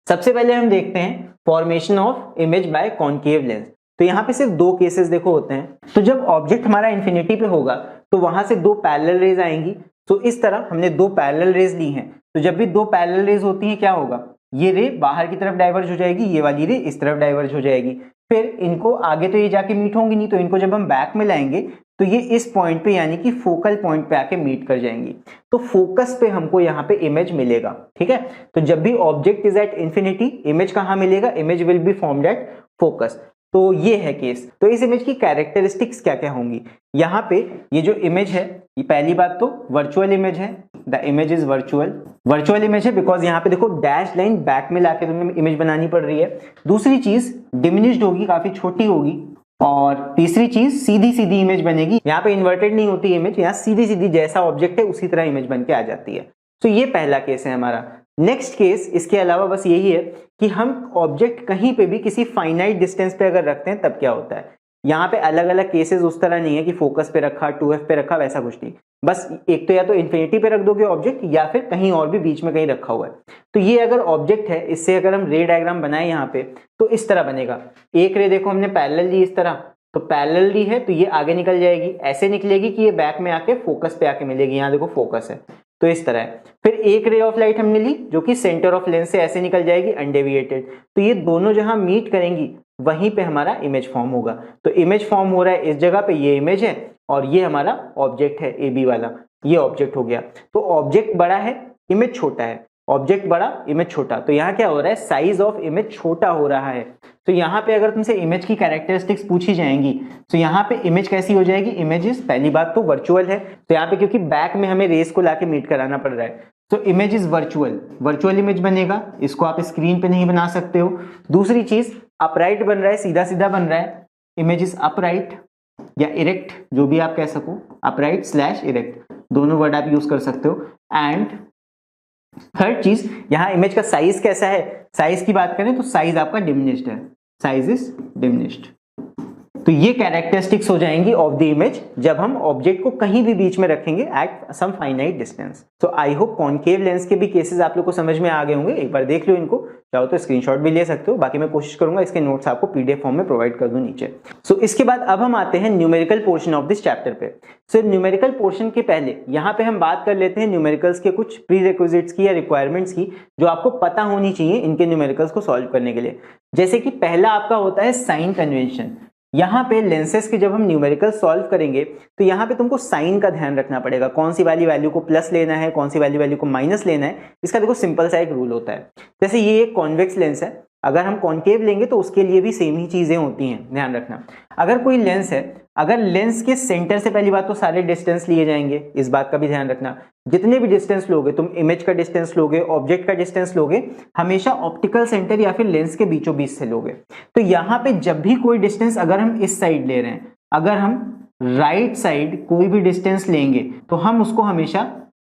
सबसे पहले हम देखते हैं formation of image by concave lens. तो यहाँ पे सिर्फ दो केसेस देखो होते हैं। तो जब ऑब्जेक्ट हमारा इंफिनिटी पे होगा तो वहां से दो पैरेलल रेज आएंगी। तो इस तरह हमने दो पैरेलल रेज ली हैं, तो जब भी दो पैरेलल रेज होती हैं क्या होगा, ये रे बाहर की तरफ डाइवर्ज हो जाएगी, ये वाली रे इस तरफ डाइवर्ज हो जाएगी। फिर इनको आगे तो ये जाके मीट होंगी नहीं, तो इनको जब हम बैक में लाएंगे तो ये इस पॉइंट पे यानी कि फोकल पॉइंट पे आके मीट कर जाएंगी। तो फोकस पे हमको यहाँ पे इमेज मिलेगा। ठीक है, तो जब भी object is at infinity, image कहाँ मिलेगा, image will be formed at focus. तो ये है केस। तो इस इमेज की कैरेक्टरिस्टिक्स क्या क्या होंगी, यहाँ पे ये जो इमेज है, ये पहली बात तो वर्चुअल इमेज है, the image is virtual image है बिकॉज यहाँ पे देखो डैश लाइन बैक में लाके तुम्हें इमेज बनानी पड़ रही है। दूसरी चीज डिमिनिश्ड होगी, काफी छोटी होगी। और तीसरी चीज सीधी सीधी इमेज बनेगी, यहाँ पे इन्वर्टेड नहीं होती इमेज, यहाँ सीधी सीधी जैसा ऑब्जेक्ट है उसी तरह इमेज बन के आ जाती है। तो ये पहला केस है हमारा। नेक्स्ट केस इसके अलावा बस यही है कि हम ऑब्जेक्ट कहीं पे भी किसी फाइनाइट डिस्टेंस पे अगर रखते हैं तब क्या होता है। यहाँ पे अलग अलग केसेस उस तरह नहीं है कि फोकस पे रखा, 2f पे रखा, वैसा कुछ नहीं। बस एक तो या तो इन्फिनिटी पे रख दोगे ऑब्जेक्ट या फिर कहीं और भी बीच में कहीं रखा हुआ है। तो ये अगर ऑब्जेक्ट है, इससे अगर हम रे डायग्राम बनाए यहाँ पे तो इस तरह बनेगा। एक रे देखो हमने पैरेलल ली इस तरह, तो पैरेलल ली है तो ये आगे निकल जाएगी, ऐसे निकलेगी कि ये बैक में आके फोकस पे आके मिलेगी। यहाँ देखो फोकस है तो इस तरह है। फिर एक रे ऑफ लाइट हमने ली जो कि सेंटर ऑफ लेंस से ऐसे निकल जाएगी अनडेविएटेड, तो ये दोनों जहां मीट करेंगी वहीं पे हमारा इमेज फॉर्म होगा। तो इमेज फॉर्म हो रहा है इस जगह पे, ये इमेज है और ये हमारा ऑब्जेक्ट है ए बी वाला, ये ऑब्जेक्ट हो गया। तो ऑब्जेक्ट बड़ा है, इमेज छोटा है, ऑब्जेक्ट बड़ा, इमेज छोटा। तो यहाँ क्या हो रहा है, साइज ऑफ इमेज छोटा हो रहा है। तो यहाँ पे अगर तुमसे इमेज की कैरेक्टरिस्टिक्स पूछी जाएंगी तो यहाँ पे इमेज कैसी हो जाएगी, इमेज पहली बात तो वर्चुअल है, तो यहाँ पे क्योंकि बैक में हमें रेस को लाके मीट कराना पड़ रहा है तो इमेज इज वर्चुअल इमेज बनेगा। इसको आप स्क्रीन पे नहीं बना सकते हो। दूसरी चीज अपराइट बन रहा है, सीधा सीधा बन रहा है, इमेज इज अपराइट या इरेक्ट, जो भी आप कह सको, अपराइट स्लैश इरेक्ट दोनों वर्ड आप यूज कर सकते हो। एंड थर्ड चीज, यहाँ इमेज का साइज कैसा है, साइज की बात करें तो साइज आपका डिमिनिश्ड है, साइज इज डिमिनिश्ड। तो ये कैरेक्टरिस्टिक्स हो जाएंगी ऑफ द इमेज जब हम ऑब्जेक्ट को कहीं भी बीच में रखेंगे एट सम फाइनाइट डिस्टेंस। तो आई होप कॉनकेव लेंस के भी केसेस आप लोग को समझ में आ गए होंगे। एक बार देख लो इनको, चाहो तो स्क्रीनशॉट भी ले सकते हो, बाकी मैं कोशिश करूंगा इसके नोट्स आपको पीडीएफ फॉर्म में प्रोवाइड कर दूं नीचे। सो इसके बाद अब हम आते हैं numerical portion of this chapter पे। सो न्यूमेरिकल पोर्शन के पहले यहाँ पे हम बात कर लेते हैं न्यूमेरिकल्स के कुछ प्री रिक्विजिट्स की या रिक्वायरमेंट्स की जो आपको पता होनी चाहिए इनके न्यूमेरिकल्स को सॉल्व करने के लिए। जैसे कि पहला आपका होता है साइन कन्वेंशन। यहाँ पे लेंसेज के जब हम न्यूमेरिकल सॉल्व करेंगे तो यहाँ पे तुमको साइन का ध्यान रखना पड़ेगा, कौन सी वाली वैल्यू को प्लस लेना है, कौन सी वाली वैल्यू को माइनस लेना है। इसका देखो सिंपल सा एक रूल होता है। जैसे ये एक कॉन्वेक्स लेंस है, अगर हम कॉन्केव लेंगे तो उसके लिए भी सेम ही चीजें होती हैं, ध्यान रखना। अगर कोई लेंस है, अगर लेंस के सेंटर से पहली बात तो सारे डिस्टेंस लिए जाएंगे, इस बात का भी ध्यान रखना। जितने भी डिस्टेंस लोगे तुम, इमेज का डिस्टेंस लोगे, ऑब्जेक्ट का डिस्टेंस लोगे, हमेशा ऑप्टिकल सेंटर या फिर लेंस के बीचों बीच से लोगे। तो यहाँ पे जब भी कोई डिस्टेंस अगर हम इस साइड ले रहे हैं, अगर हम राइट साइड कोई भी डिस्टेंस लेंगे तो हम उसको हमेशा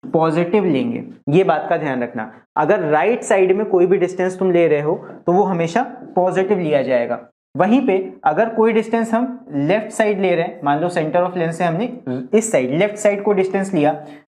पॉजिटिव लेंगे, ये बात का ध्यान रखना। अगर राइट साइड में कोई भी डिस्टेंस तुम ले रहे हो तो वो हमेशा पॉजिटिव लिया जाएगा। वहीं पे अगर कोई डिस्टेंस हम लेफ्ट साइड ले रहे हैं, मान लो सेंटर ऑफ लेंस से हमने इस साइड लेफ्ट साइड को डिस्टेंस लिया,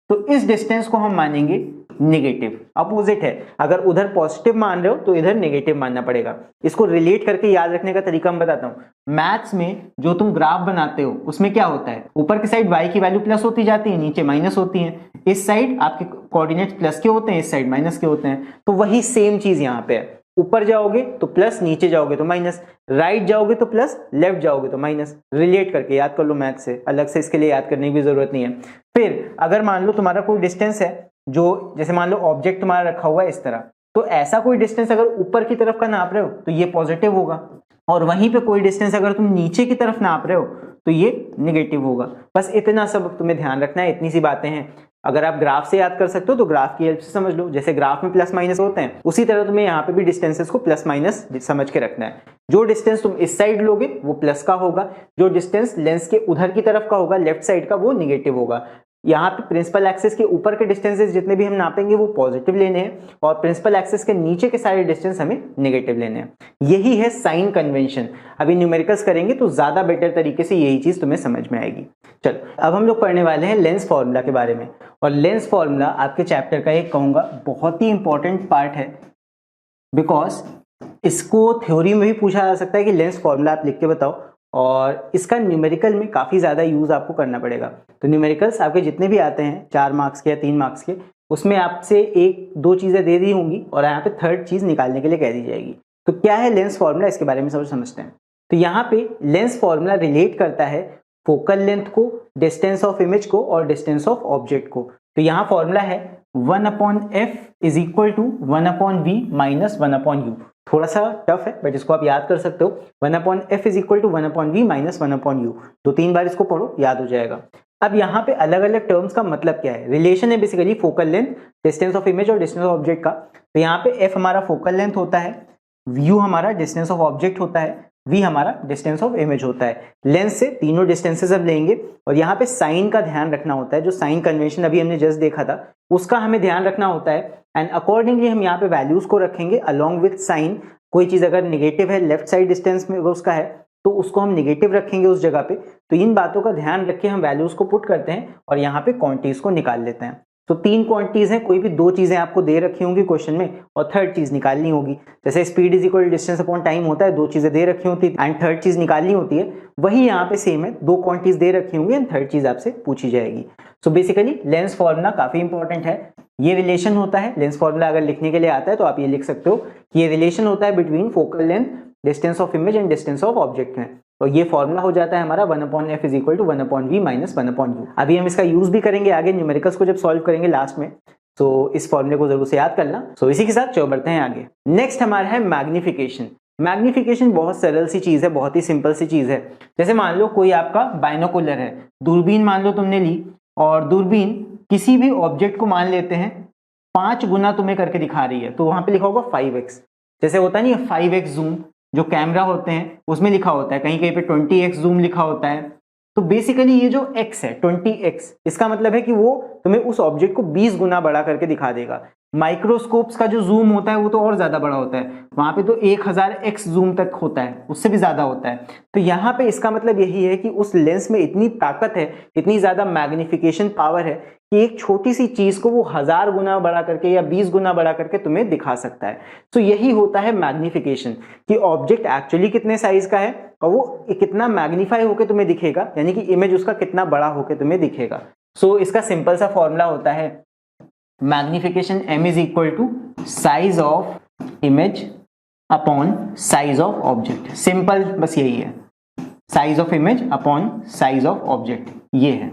तो इस डिस्टेंस को हम मानेंगे नेगेटिव, अपोजिट है। अगर उधर पॉजिटिव मान रहे हो तो इधर नेगेटिव मानना पड़ेगा। इसको रिलेट करके याद रखने का तरीका मैं बताता हूं। मैथ्स में जो तुम ग्राफ बनाते हो उसमें क्या होता है, ऊपर की साइड y की वैल्यू प्लस होती जाती है, नीचे माइनस होती है। इस साइड आपके कोऑर्डिनेट्स प्लस के होते हैं, इस साइड माइनस के होते हैं। तो वही सेम चीज यहाँ पे है, ऊपर जाओगे तो प्लस, नीचे जाओगे तो माइनस, राइट जाओगे तो प्लस, लेफ्ट जाओगे तो माइनस। रिलेट करके याद कर लो मैथ से, अलग से इसके लिए याद करने की भी जरूरत नहीं है। फिर अगर मान लो तुम्हारा कोई डिस्टेंस है, जो जैसे मान लो ऑब्जेक्ट तुम्हारा रखा हुआ है इस तरह, तो ऐसा कोई डिस्टेंस अगर ऊपर की तरफ का नाप रहे हो तो ये पॉजिटिव होगा, और वहीं पे कोई डिस्टेंस अगर तुम नीचे की तरफ नाप रहे हो तो ये नेगेटिव होगा। बस इतना सब तुम्हें ध्यान रखना है, इतनी सी बातें हैं। अगर आप ग्राफ से याद कर सकते हो तो ग्राफ की हेल्प से समझ लो, जैसे ग्राफ में प्लस माइनस होते हैं उसी तरह तुम्हें यहाँ पे भी डिस्टेंसेस को प्लस माइनस समझ के रखना है। जो डिस्टेंस तुम इस साइड लोगे वो प्लस का होगा, जो डिस्टेंस लेंस के उधर की तरफ का होगा लेफ्ट साइड का, वो निगेटिव होगा। यहाँ पे प्रिंसिपल एक्सिस के ऊपर के डिस्टेंसेस जितने भी हम नापेंगे वो पॉजिटिव लेने हैं, और प्रिंसिपल एक्सिस के नीचे के सारे डिस्टेंस हमें नेगेटिव लेने हैं। यही है साइन कन्वेंशन। अभी न्यूमेरिकल्स करेंगे तो ज्यादा बेटर तरीके से यही चीज तुम्हें समझ में आएगी। चलो अब हम लोग पढ़ने वाले हैं लेंस फॉर्मूला के बारे में, और लेंस फॉर्मूला आपके चैप्टर का एक कहूंगा बहुत ही इंपॉर्टेंट पार्ट है, बिकॉज इसको थ्योरी में भी पूछा जा सकता है कि लेंस फॉर्मूला आप लिख के बताओ, और इसका न्यूमेरिकल में काफ़ी ज़्यादा यूज़ आपको करना पड़ेगा। तो न्यूमेरिकल्स आपके जितने भी आते हैं 4 मार्क्स के या 3 मार्क्स के, उसमें आपसे 1-2 चीज़ें दे दी होंगी और यहाँ पे थर्ड चीज़ निकालने के लिए कह दी जाएगी। तो क्या है लेंस फॉर्मूला, इसके बारे में सब समझते हैं। तो यहाँ पे लेंस फॉर्मूला रिलेट करता है फोकल लेंथ को, डिस्टेंस ऑफ इमेज को और डिस्टेंस ऑफ ऑब्जेक्ट को। तो यहाँ फॉर्मूला है 1/f is equal to 1/v minus 1/u। थोड़ा सा टफ है बट इसको आप याद कर सकते हो। 1/f is equal to 1/v minus 1/u। 2-3 बार इसको पढ़ो, याद हो जाएगा। अब यहाँ पे अलग अलग टर्म्स का मतलब क्या है, रिलेशन है basically focal length, distance of image और डिस्टेंस ऑफ ऑब्जेक्ट का। तो यहाँ पे f हमारा फोकल लेंथ होता है, u हमारा डिस्टेंस ऑफ ऑब्जेक्ट होता है, v हमारा डिस्टेंस ऑफ इमेज होता है। लेंस से तीनों डिस्टेंसेस अब लेंगे, और यहाँ पे साइन का ध्यान रखना होता है। जो साइन कन्वेंशन अभी हमने जस्ट देखा था उसका हमें ध्यान रखना होता है, एंड अकॉर्डिंगली हम यहाँ पे वैल्यूज को रखेंगे अलॉन्ग विथ साइन। कोई चीज अगर निगेटिव है, लेफ्ट साइड डिस्टेंस में उसका है, तो उसको हम निगेटिव रखेंगे उस जगह पे। तो इन बातों का ध्यान रख के हम वैल्यूज को पुट करते हैं और यहाँ पे क्वांटिटीज को निकाल लेते हैं। तो 3 क्वांटिटीज हैं, कोई भी 2 चीजें आपको दे रखी होंगी क्वेश्चन में और थर्ड चीज निकालनी होगी। जैसे speed is equal distance upon time होता है, 2 चीजें दे रखी होती है एंड थर्ड चीज निकालनी होती है। वही यहाँ पे सेम है, 2 क्वांटिटीज दे रखी होंगी एंड थर्ड चीज आपसे पूछी जाएगी। सो बेसिकली लेंस फॉर्मूला काफी इंपॉर्टेंट है। ये रिलेशन होता है, लेंस फॉर्मूला अगर लिखने के लिए आता है तो आप ये लिख सकते हो कि ये रिलेशन होता है between focal length, distance of image and distance of object में। और ये फॉर्मूला हो जाता है हमारा 1/f is equal to 1/v minus 1/u। अभी हम इसका यूज भी करेंगे आगे न्यूमेरिकल्स को जब सॉल्व करेंगे लास्ट में, तो इस फॉर्मूले को जरूर से याद करना। सो इसी के साथ चलो बढ़ते हैं आगे। नेक्स्ट हमारा है मैग्निफिकेशन। मैग्निफिकेशन बहुत सरल सी चीज है, बहुत ही सिंपल सी चीज है। जैसे मान लो कोई आपका बाइनोकुलर है, दूरबीन मान लो तुमने ली, और दूरबीन किसी भी ऑब्जेक्ट को मान लेते हैं 5 गुना तुम्हें करके दिखा रही है, तो वहां पे लिखा होगा 5x। जैसे होता नहीं है 5x जूम, जो कैमरा होते हैं उसमें लिखा होता है, कहीं कहीं पे 20x जूम लिखा होता है। तो बेसिकली ये जो x है 20x, इसका मतलब है कि वो तुम्हें उस ऑब्जेक्ट को 20 गुना बड़ा करके दिखा देगा। माइक्रोस्कोप्स का जो जूम होता है वो तो और ज्यादा बड़ा होता है, वहां पे तो 1000x जूम तक होता है, उससे भी ज्यादा होता है। तो यहाँ पे इसका मतलब यही है कि उस लेंस में इतनी ताकत है, इतनी ज्यादा मैग्निफिकेशन पावर है कि एक छोटी सी चीज को वो 1000 गुना बड़ा करके या 20 गुना बड़ा करके तुम्हें दिखा सकता है। तो यही होता है मैग्निफिकेशन, कि ऑब्जेक्ट एक्चुअली कितने साइज का है और वो कितना मैग्नीफाई होकर तुम्हें दिखेगा, यानी कि इमेज उसका कितना बड़ा होकर तुम्हें दिखेगा। सो इसका सिंपल सा फॉर्मूला होता है magnification m is equal to size of image upon size of object. Simple बस यही है, size of image upon size of object, ये है।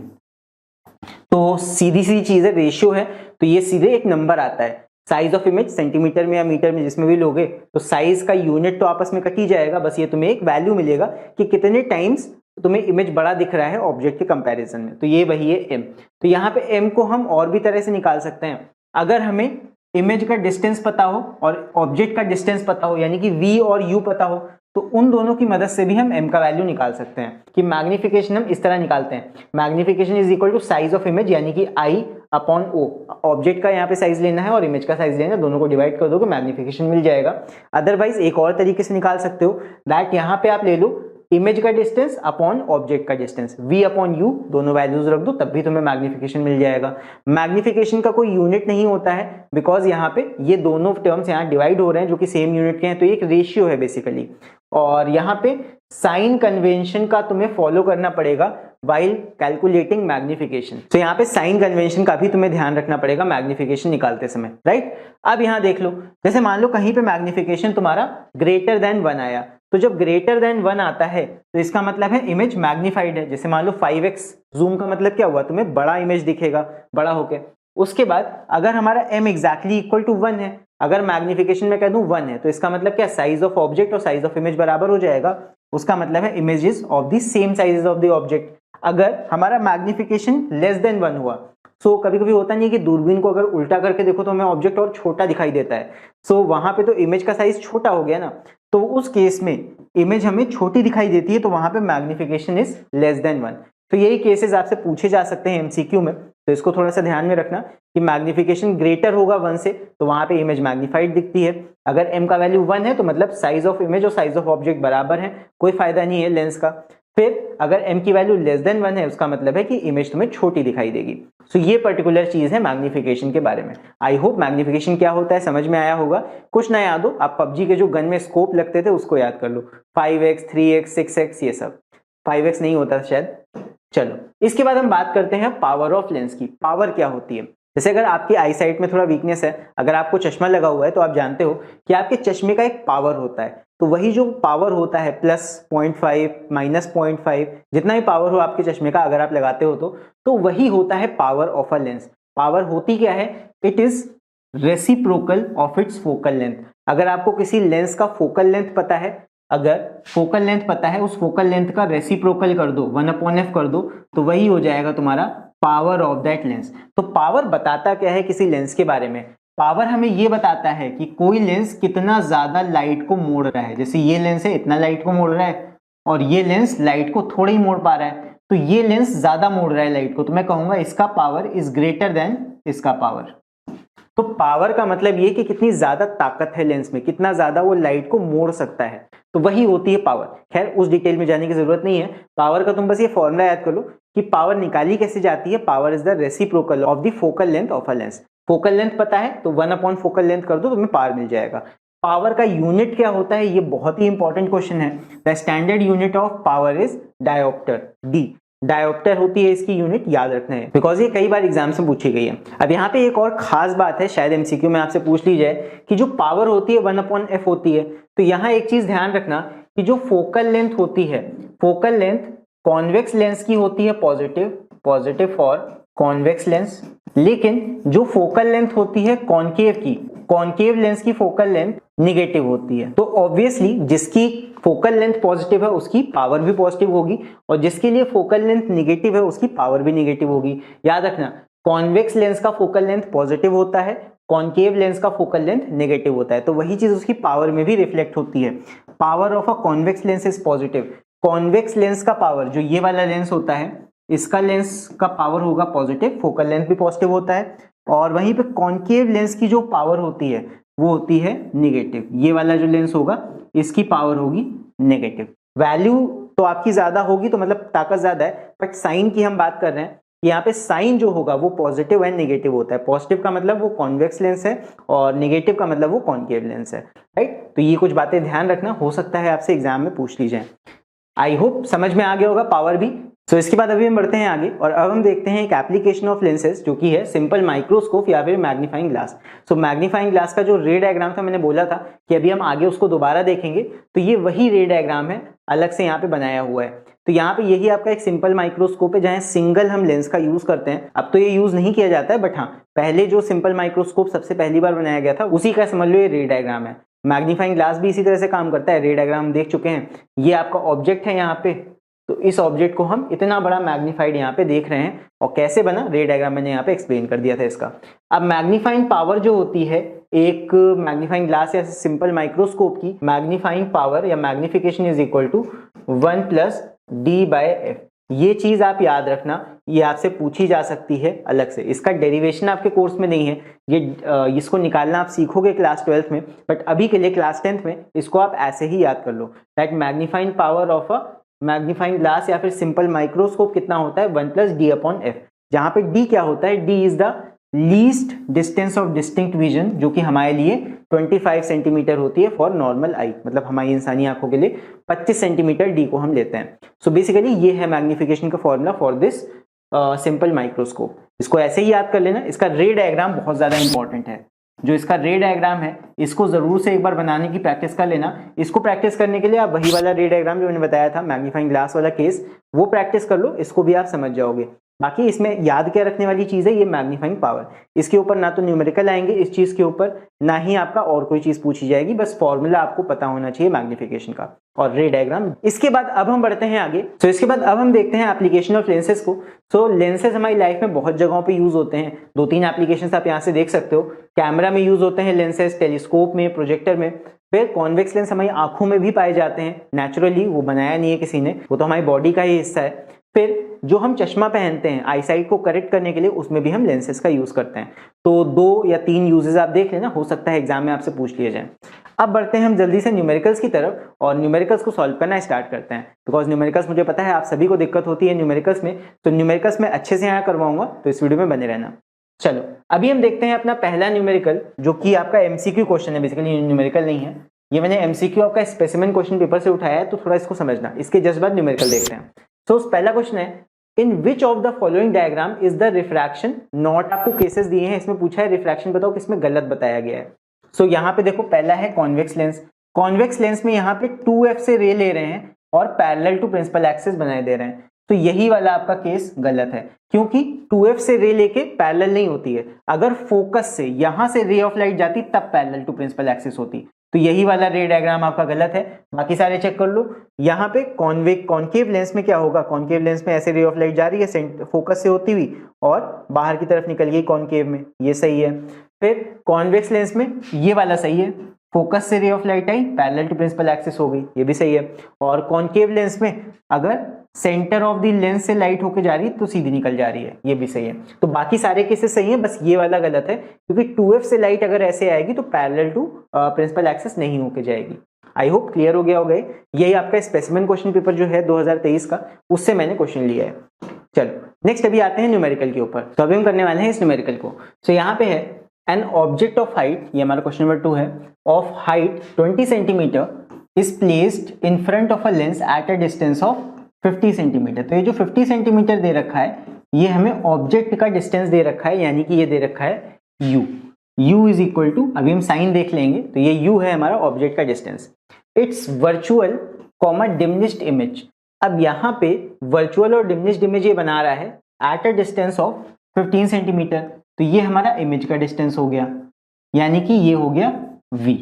तो सीधी सी चीज है, रेशियो है, तो ये सीधे एक नंबर आता है। साइज ऑफ इमेज सेंटीमीटर में या मीटर में जिसमें भी लोगे तो साइज का यूनिट तो आपस में कट ही जाएगा, बस ये तुम्हें एक वैल्यू मिलेगा कि कितने टाइम्स तुम्हें इमेज बड़ा दिख रहा है ऑब्जेक्ट के कंपैरिजन में। तो ये वही है m। तो यहाँ पे m को हम और भी तरह से निकाल सकते हैं। अगर हमें इमेज का डिस्टेंस पता हो और ऑब्जेक्ट का डिस्टेंस पता हो, यानी कि v और u पता हो, तो उन दोनों की मदद से भी हम m का वैल्यू निकाल सकते हैं। कि मैग्निफिकेशन हम इस तरह निकालते हैं, magnification is equal to size of image, यानी कि I अपॉन O। ऑब्जेक्ट का यहाँ पे साइज लेना है और इमेज का साइज लेना है, दोनों को डिवाइड कर दोगे मैग्निफिकेशन मिल जाएगा। अदरवाइज एक और तरीके से निकाल सकते हो, दैट यहाँ पे आप ले लो इमेज का डिस्टेंस अपॉन ऑब्जेक्ट का डिस्टेंस, v अपॉन u, दोनों वैल्यूज रख दो तब भी तुम्हें मैग्निफिकेशन मिल जाएगा। मैग्निफिकेशन का कोई यूनिट नहीं होता है बिकॉज यहाँ पे ये दोनों टर्म्स यहाँ डिवाइड हो रहे हैं जो कि सेम यूनिट के हैं, तो एक रेशियो है बेसिकली। और यहाँ पे साइन कन्वेंशन का तुम्हें फॉलो करना पड़ेगा वाइल कैलकुलेटिंग मैग्निफिकेशन। तो यहाँ पे साइन कन्वेंशन का भी तुम्हें ध्यान रखना पड़ेगा मैग्निफिकेशन निकालते समय, राइट। अब यहाँ देख लो, जैसे मान लो कहीं पे मैग्निफिकेशन तुम्हारा ग्रेटर देन 1 आया, तो जब ग्रेटर देन 1 आता है तो इसका मतलब है इमेज मैग्निफाइड है। जैसे मान लो 5x जूम का मतलब क्या हुआ, तुम्हें बड़ा इमेज दिखेगा बड़ा होके। उसके बाद अगर हमारा m एग्जैक्टली इक्वल टू 1 है, अगर मैग्निफिकेशन में कह दूं 1 है, तो इसका मतलब क्या, साइज ऑफ ऑब्जेक्ट और साइज ऑफ इमेज बराबर हो जाएगा। उसका मतलब है images of the same sizes of the object. अगर हमारा मैग्निफिकेशन लेस देन 1 हुआ, सो कभी कभी होता नहीं है कि दूरबीन को अगर उल्टा करके देखो तो हमें ऑब्जेक्ट और छोटा दिखाई देता है, सो वहां पे तो इमेज का साइज छोटा हो गया ना, तो उस केस में इमेज हमें छोटी दिखाई देती है, तो वहां पे मैग्निफिकेशन इज लेस देन 1। तो यही केसेस आपसे पूछे जा सकते हैं एमसीक्यू में, तो इसको थोड़ा सा ध्यान में रखना कि मैग्निफिकेशन ग्रेटर होगा 1 से तो वहां पे इमेज मैग्निफाइड दिखती है। अगर m का वैल्यू 1 है तो मतलब साइज ऑफ इमेज और साइज ऑफ ऑब्जेक्ट बराबर है, कोई फायदा नहीं है लेंस का। फिर अगर m की वैल्यू लेस देन 1 है, उसका मतलब है कि इमेज तुम्हें छोटी दिखाई देगी। सो ये पर्टिकुलर चीज है मैग्निफिकेशन के बारे में। आई होप मैग्निफिकेशन क्या होता है समझ में आया होगा। कुछ ना याद हो, आप पबजी के जो गन में स्कोप लगते थे उसको याद कर लो, 5x 3x 6x ये सब। 5x नहीं होता शायद। चलो इसके बाद हम बात करते हैं पावर ऑफ लेंस की। पावर क्या होती है, जैसे अगर आपकी आई साइट में थोड़ा वीकनेस है, अगर आपको चश्मा लगा हुआ है तो आप जानते हो कि आपके चश्मे का एक पावर होता है। तो वही जो पावर होता है +0.5 -0.5 जितना भी पावर हो आपके चश्मे का अगर आप लगाते हो तो वही होता है power of a lens. Power होती क्या है, it is reciprocal of its focal length. अगर आपको किसी लेंस का फोकल लेंथ पता है, अगर फोकल लेंथ पता है, उस फोकल लेंथ का रेसिप्रोकल कर दो, 1/f कर दो, तो वही हो जाएगा तुम्हारा पावर ऑफ दैट लेंस। तो पावर बताता क्या है किसी लेंस के बारे में, पावर हमें ये बताता है कि कोई लेंस कितना ज्यादा लाइट को मोड़ रहा है। जैसे ये लेंस है इतना लाइट को मोड़ रहा है और ये लेंस लाइट को थोड़ा ही मोड़ पा रहा है, तो ये लेंस ज्यादा मोड़ रहा है लाइट को, तो मैं कहूंगा इसका पावर इज ग्रेटर देन इसका पावर। तो पावर का मतलब ये कि कितनी ज्यादा ताकत है लेंस में, कितना ज्यादा वो लाइट को मोड़ सकता है, तो वही होती है पावर। खैर उस डिटेल में जाने की जरूरत नहीं है, पावर का तुम बस ये फॉर्मूला याद कर लो कि पावर निकाली कैसे जाती है। Power is the reciprocal of the focal length of a lens. Focal length पता है तो 1 फोकल लेंथ कर दो, तुम्हें पावर मिल जाएगा। पावर का यूनिट क्या होता है, ये बहुत ही इंपॉर्टेंट क्वेश्चन है। The standard unit of power is dioptre, D. Dioptre होती है इसकी यूनिट, याद रखना है बिकॉज ये कई बार एग्जाम से पूछी गई है। अब यहाँ पे एक और खास बात है, शायद एमसीक्यू में आपसे पूछ ली जाए कि जो पावर होती है 1/f होती है, तो यहाँ एक चीज ध्यान रखना कि जो फोकल लेंथ होती है, फोकल लेंथ कॉन्वेक्स लेंस की होती है पॉजिटिव फॉर कॉन्वेक्स लेंस, लेकिन जो फोकल लेंथ होती है कॉनकेव की, कॉनकेव लेंस की फोकल लेंथ निगेटिव होती है। तो ऑब्वियसली जिसकी फोकल लेंथ पॉजिटिव है उसकी पावर भी पॉजिटिव होगी, और जिसके लिए फोकल लेंथ निगेटिव है उसकी पावर भी निगेटिव होगी। याद रखना, कॉन्वेक्स लेंस का फोकल लेंथ पॉजिटिव होता है, कॉनकेव लेंस का फोकल लेंथ नेगेटिव होता है, तो वही चीज उसकी पावर में भी रिफ्लेक्ट होती है। Power of a convex lens is positive. Convex lens का पावर, जो ये वाला लेंस होता है, इसका लेंस का पावर होगा पॉजिटिव, फोकल लेंथ भी पॉजिटिव होता है, और वहीं पे कॉनकेव लेंस की जो पावर होती है वो होती है निगेटिव। ये वाला जो लेंस होगा इसकी पावर होगी नेगेटिव। वैल्यू तो आपकी ज्यादा होगी तो मतलब ताकत ज्यादा है, बट साइन की हम बात कर रहे हैं, यहाँ पे साइन जो होगा वो पॉजिटिव एंड नेगेटिव होता है। पॉजिटिव का मतलब वो कॉन्वेक्स लेंस है और नेगेटिव का मतलब वो कॉनकेव लेंस है, राइट। तो ये कुछ बातें ध्यान रखना, हो सकता है आपसे एग्जाम में पूछ ली जाए। आई होप समझ में आ गया होगा पावर भी। सो इसके बाद अभी हम बढ़ते हैं आगे और अब हम देखते हैं एक एप्लीकेशन ऑफ लेंसेज जो कि है सिंपल माइक्रोस्कोप या फिर मैग्नीफाइंग ग्लास। सो मैग्नीफाइंग ग्लास का जो रे डायग्राम था मैंने बोला था कि अभी हम आगे उसको दोबारा देखेंगे, तो ये वही रे डायग्राम है, अलग से यहाँ पे बनाया हुआ है। तो यहाँ पे यही आपका एक सिंपल माइक्रोस्कोप है जहाँ सिंगल हम लेंस का यूज करते हैं। अब तो ये यूज नहीं किया जाता है, बट हाँ पहले जो सिंपल माइक्रोस्कोप सबसे पहली बार बनाया गया था उसी का समझ लो ये रे डायग्राम है। मैग्नीफाइंग ग्लास भी इसी तरह से काम करता है, रे डायग्राम देख चुके हैं। ये आपका ऑब्जेक्ट है यहाँ पे, तो इस ऑब्जेक्ट को हम इतना बड़ा मैग्नीफाइड यहाँ पे देख रहे हैं, और कैसे बना रे डायग्राम मैंने यहाँ पे एक्सप्लेन कर दिया था इसका। अब मैग्नीफाइंग पावर जो होती है एक मैग्नीफाइंग ग्लास या सिंपल माइक्रोस्कोप की, मैग्नीफाइंग पावर या magnification is equal to 1+d/f। ये चीज आप याद रखना, ये आपसे पूछी जा सकती है अलग से। इसका डेरिवेशन आपके कोर्स में नहीं है, ये इसको निकालना आप सीखोगे क्लास 12th में, बट अभी के लिए क्लास 10th में इसको आप ऐसे ही याद कर लो that magnifying power of a magnifying glass या फिर सिंपल माइक्रोस्कोप कितना होता है 1+d/f, जहां पे d क्या होता है, d is the least distance of distinct vision, जो कि हमारे लिए 25 सेंटीमीटर होती है फॉर नॉर्मल आई, मतलब हमारी इंसानी आंखों के लिए 25 सेंटीमीटर d को हम लेते हैं। सो बेसिकली ये है मैग्निफिकेशन का formula for this simple microscope. इसको ऐसे ही याद कर लेना। इसका रे डायग्राम बहुत ज्यादा इंपॉर्टेंट है, जो इसका रे डायग्राम है इसको जरूर से एक बार बनाने की प्रैक्टिस कर लेना। इसको प्रैक्टिस करने के लिए आप वही वाला रे डायग्राम जो मैंने बताया था मैग्नीफाइंग ग्लास वाला केस, वो प्रैक्टिस कर लो, इसको भी आप समझ जाओगे। बाकी इसमें याद क्या रखने वाली चीज है, ये मैग्नीफाइंग पावर। इसके ऊपर ना तो न्यूमेरिकल आएंगे इस चीज के ऊपर, ना ही आपका और कोई चीज पूछी जाएगी, बस फॉर्मूला आपको पता होना चाहिए मैग्निफिकेशन का और रे डायग्राम। इसके बाद अब हम बढ़ते हैं आगे। तो इसके बाद अब हम देखते हैं एप्लीकेशन ऑफ लेंसेज को। सो लेंसेज हमारी लाइफ में बहुत जगहों पे यूज होते हैं। 2-3 एप्लीकेशंस आप यहाँ से देख सकते हो। कैमरा में यूज होते हैं लेंसेज, टेलीस्कोप में, प्रोजेक्टर में। फिर कॉन्वेक्स लेंस हमारी आंखों में भी पाए जाते हैं नेचुरली, वो बनाया नहीं है किसी ने, वो तो हमारी बॉडी का ही हिस्सा है। फिर जो हम चश्मा पहनते हैं आई साइट को करेक्ट करने के लिए, उसमें भी हम लेंसेज का यूज करते हैं। तो 2 या 3 यूजेस आप देख लेना, हो सकता है एग्जाम में आपसे पूछ लिए जाए। अब बढ़ते हैं हम जल्दी से न्यूमेरिकल्स की तरफ और न्यूमेरिकल्स को सॉल्व करना स्टार्ट करते हैं, बिकॉज न्यूमेरिकल्स मुझे पता है आप सभी को दिक्कत होती है न्यूमेरिकल्स में, तो न्यूमेरिकल्स में अच्छे से यहाँ करवाऊंगा, तो इस वीडियो में बने रहना। चलो अभी हम देखते हैं अपना पहला न्यूमेरिकल, जो कि आपका एमसीक्यू क्वेश्चन है, बेसिकली न्यूमेरिकल नहीं है ये, मैंने एमसीक्यू आपका स्पेसिमेन क्वेश्चन पेपर से उठाया है, तो थोड़ा इसको समझना। इसके जस्ट बाद न्यूमेरिकल देखते हैं। तो पहला क्वेश्चन है, in which of the following diagram is the refraction not, आपको केसेस दिए हैं, इसमें पूछा है रिफ्रैक्शन बताओ किसमें गलत बताया गया है। सो यहाँ पे देखो पहला है कॉन्वेक्स लेंस। कॉन्वेक्स लेंस में यहाँ पे 2f से रे ले रहे हैं और पैरेलल टू प्रिंसिपल एक्सिस बनाए दे रहे हैं, तो यही वाला आपका केस गलत है, क्योंकि 2f से रे लेके पैरेलल नहीं होती है। अगर फोकस से यहां से रे ऑफ लाइट जाती तब पैरेलल टू प्रिंसिपल एक्सिस होती, तो यही वाला रे डायग्राम आपका गलत है। बाकी सारे चेक कर लो। यहाँ पे कॉन्केव लेंस में क्या होगा, कॉन्केव लेंस में ऐसे रे ऑफ लाइट जा रही है फोकस से होती हुई और बाहर की तरफ निकल गई कॉन्केव में, ये सही है। फिर कॉन्वेक्स लेंस में ये वाला सही है, फोकस से रे ऑफ लाइट आई पैरेलल टू प्रिंसिपल एक्सिस हो गई, ये भी सही है। और कॉन्केव लेंस में अगर सेंटर ऑफ द लेंस से लाइट होके जा रही है तो सीधी निकल जा रही है, ये भी सही है। तो बाकी सारे केसेस सही हैं, बस ये वाला गलत है, क्योंकि 2f से लाइट अगर ऐसे आएगी तो पैरेलल टू प्रिंसिपल एक्सिस नहीं होके जाएगी। आई होप क्लियर हो गया होगा। यही आपका स्पेसिमेन क्वेश्चन पेपर जो है 2023 का, उससे मैंने क्वेश्चन लिया है। चलो नेक्स्ट अभी आते हैं न्यूमेरिकल के ऊपर। तो अभी हम करने वाले हैं इस न्यूमेरिकल को। तो यहाँ पे है एन ऑब्जेक्ट ऑफ हाइट, ये हमारा क्वेश्चन नंबर 2 है, of height 20 centimetre is placed in front of a lens eight a distance of 50 centimetre. तो ये जो 50 सेंटीमीटर दे रखा है, ये हमें ऑब्जेक्ट का डिस्टेंस दे रखा है, यानी कि ये दे रखा है u। u is equal to, अभी हम साइन देख लेंगे, तो ये u है हमारा ऑब्जेक्ट का distance. It's virtual comma diminished image. अब यहाँ पे वर्चुअल और डिमिनिश्ड इमेज ये बना रहा है eight a distance of 15 centimetre, तो ये हमारा इमेज का डिस्टेंस हो गया, यानी कि ये हो गया v।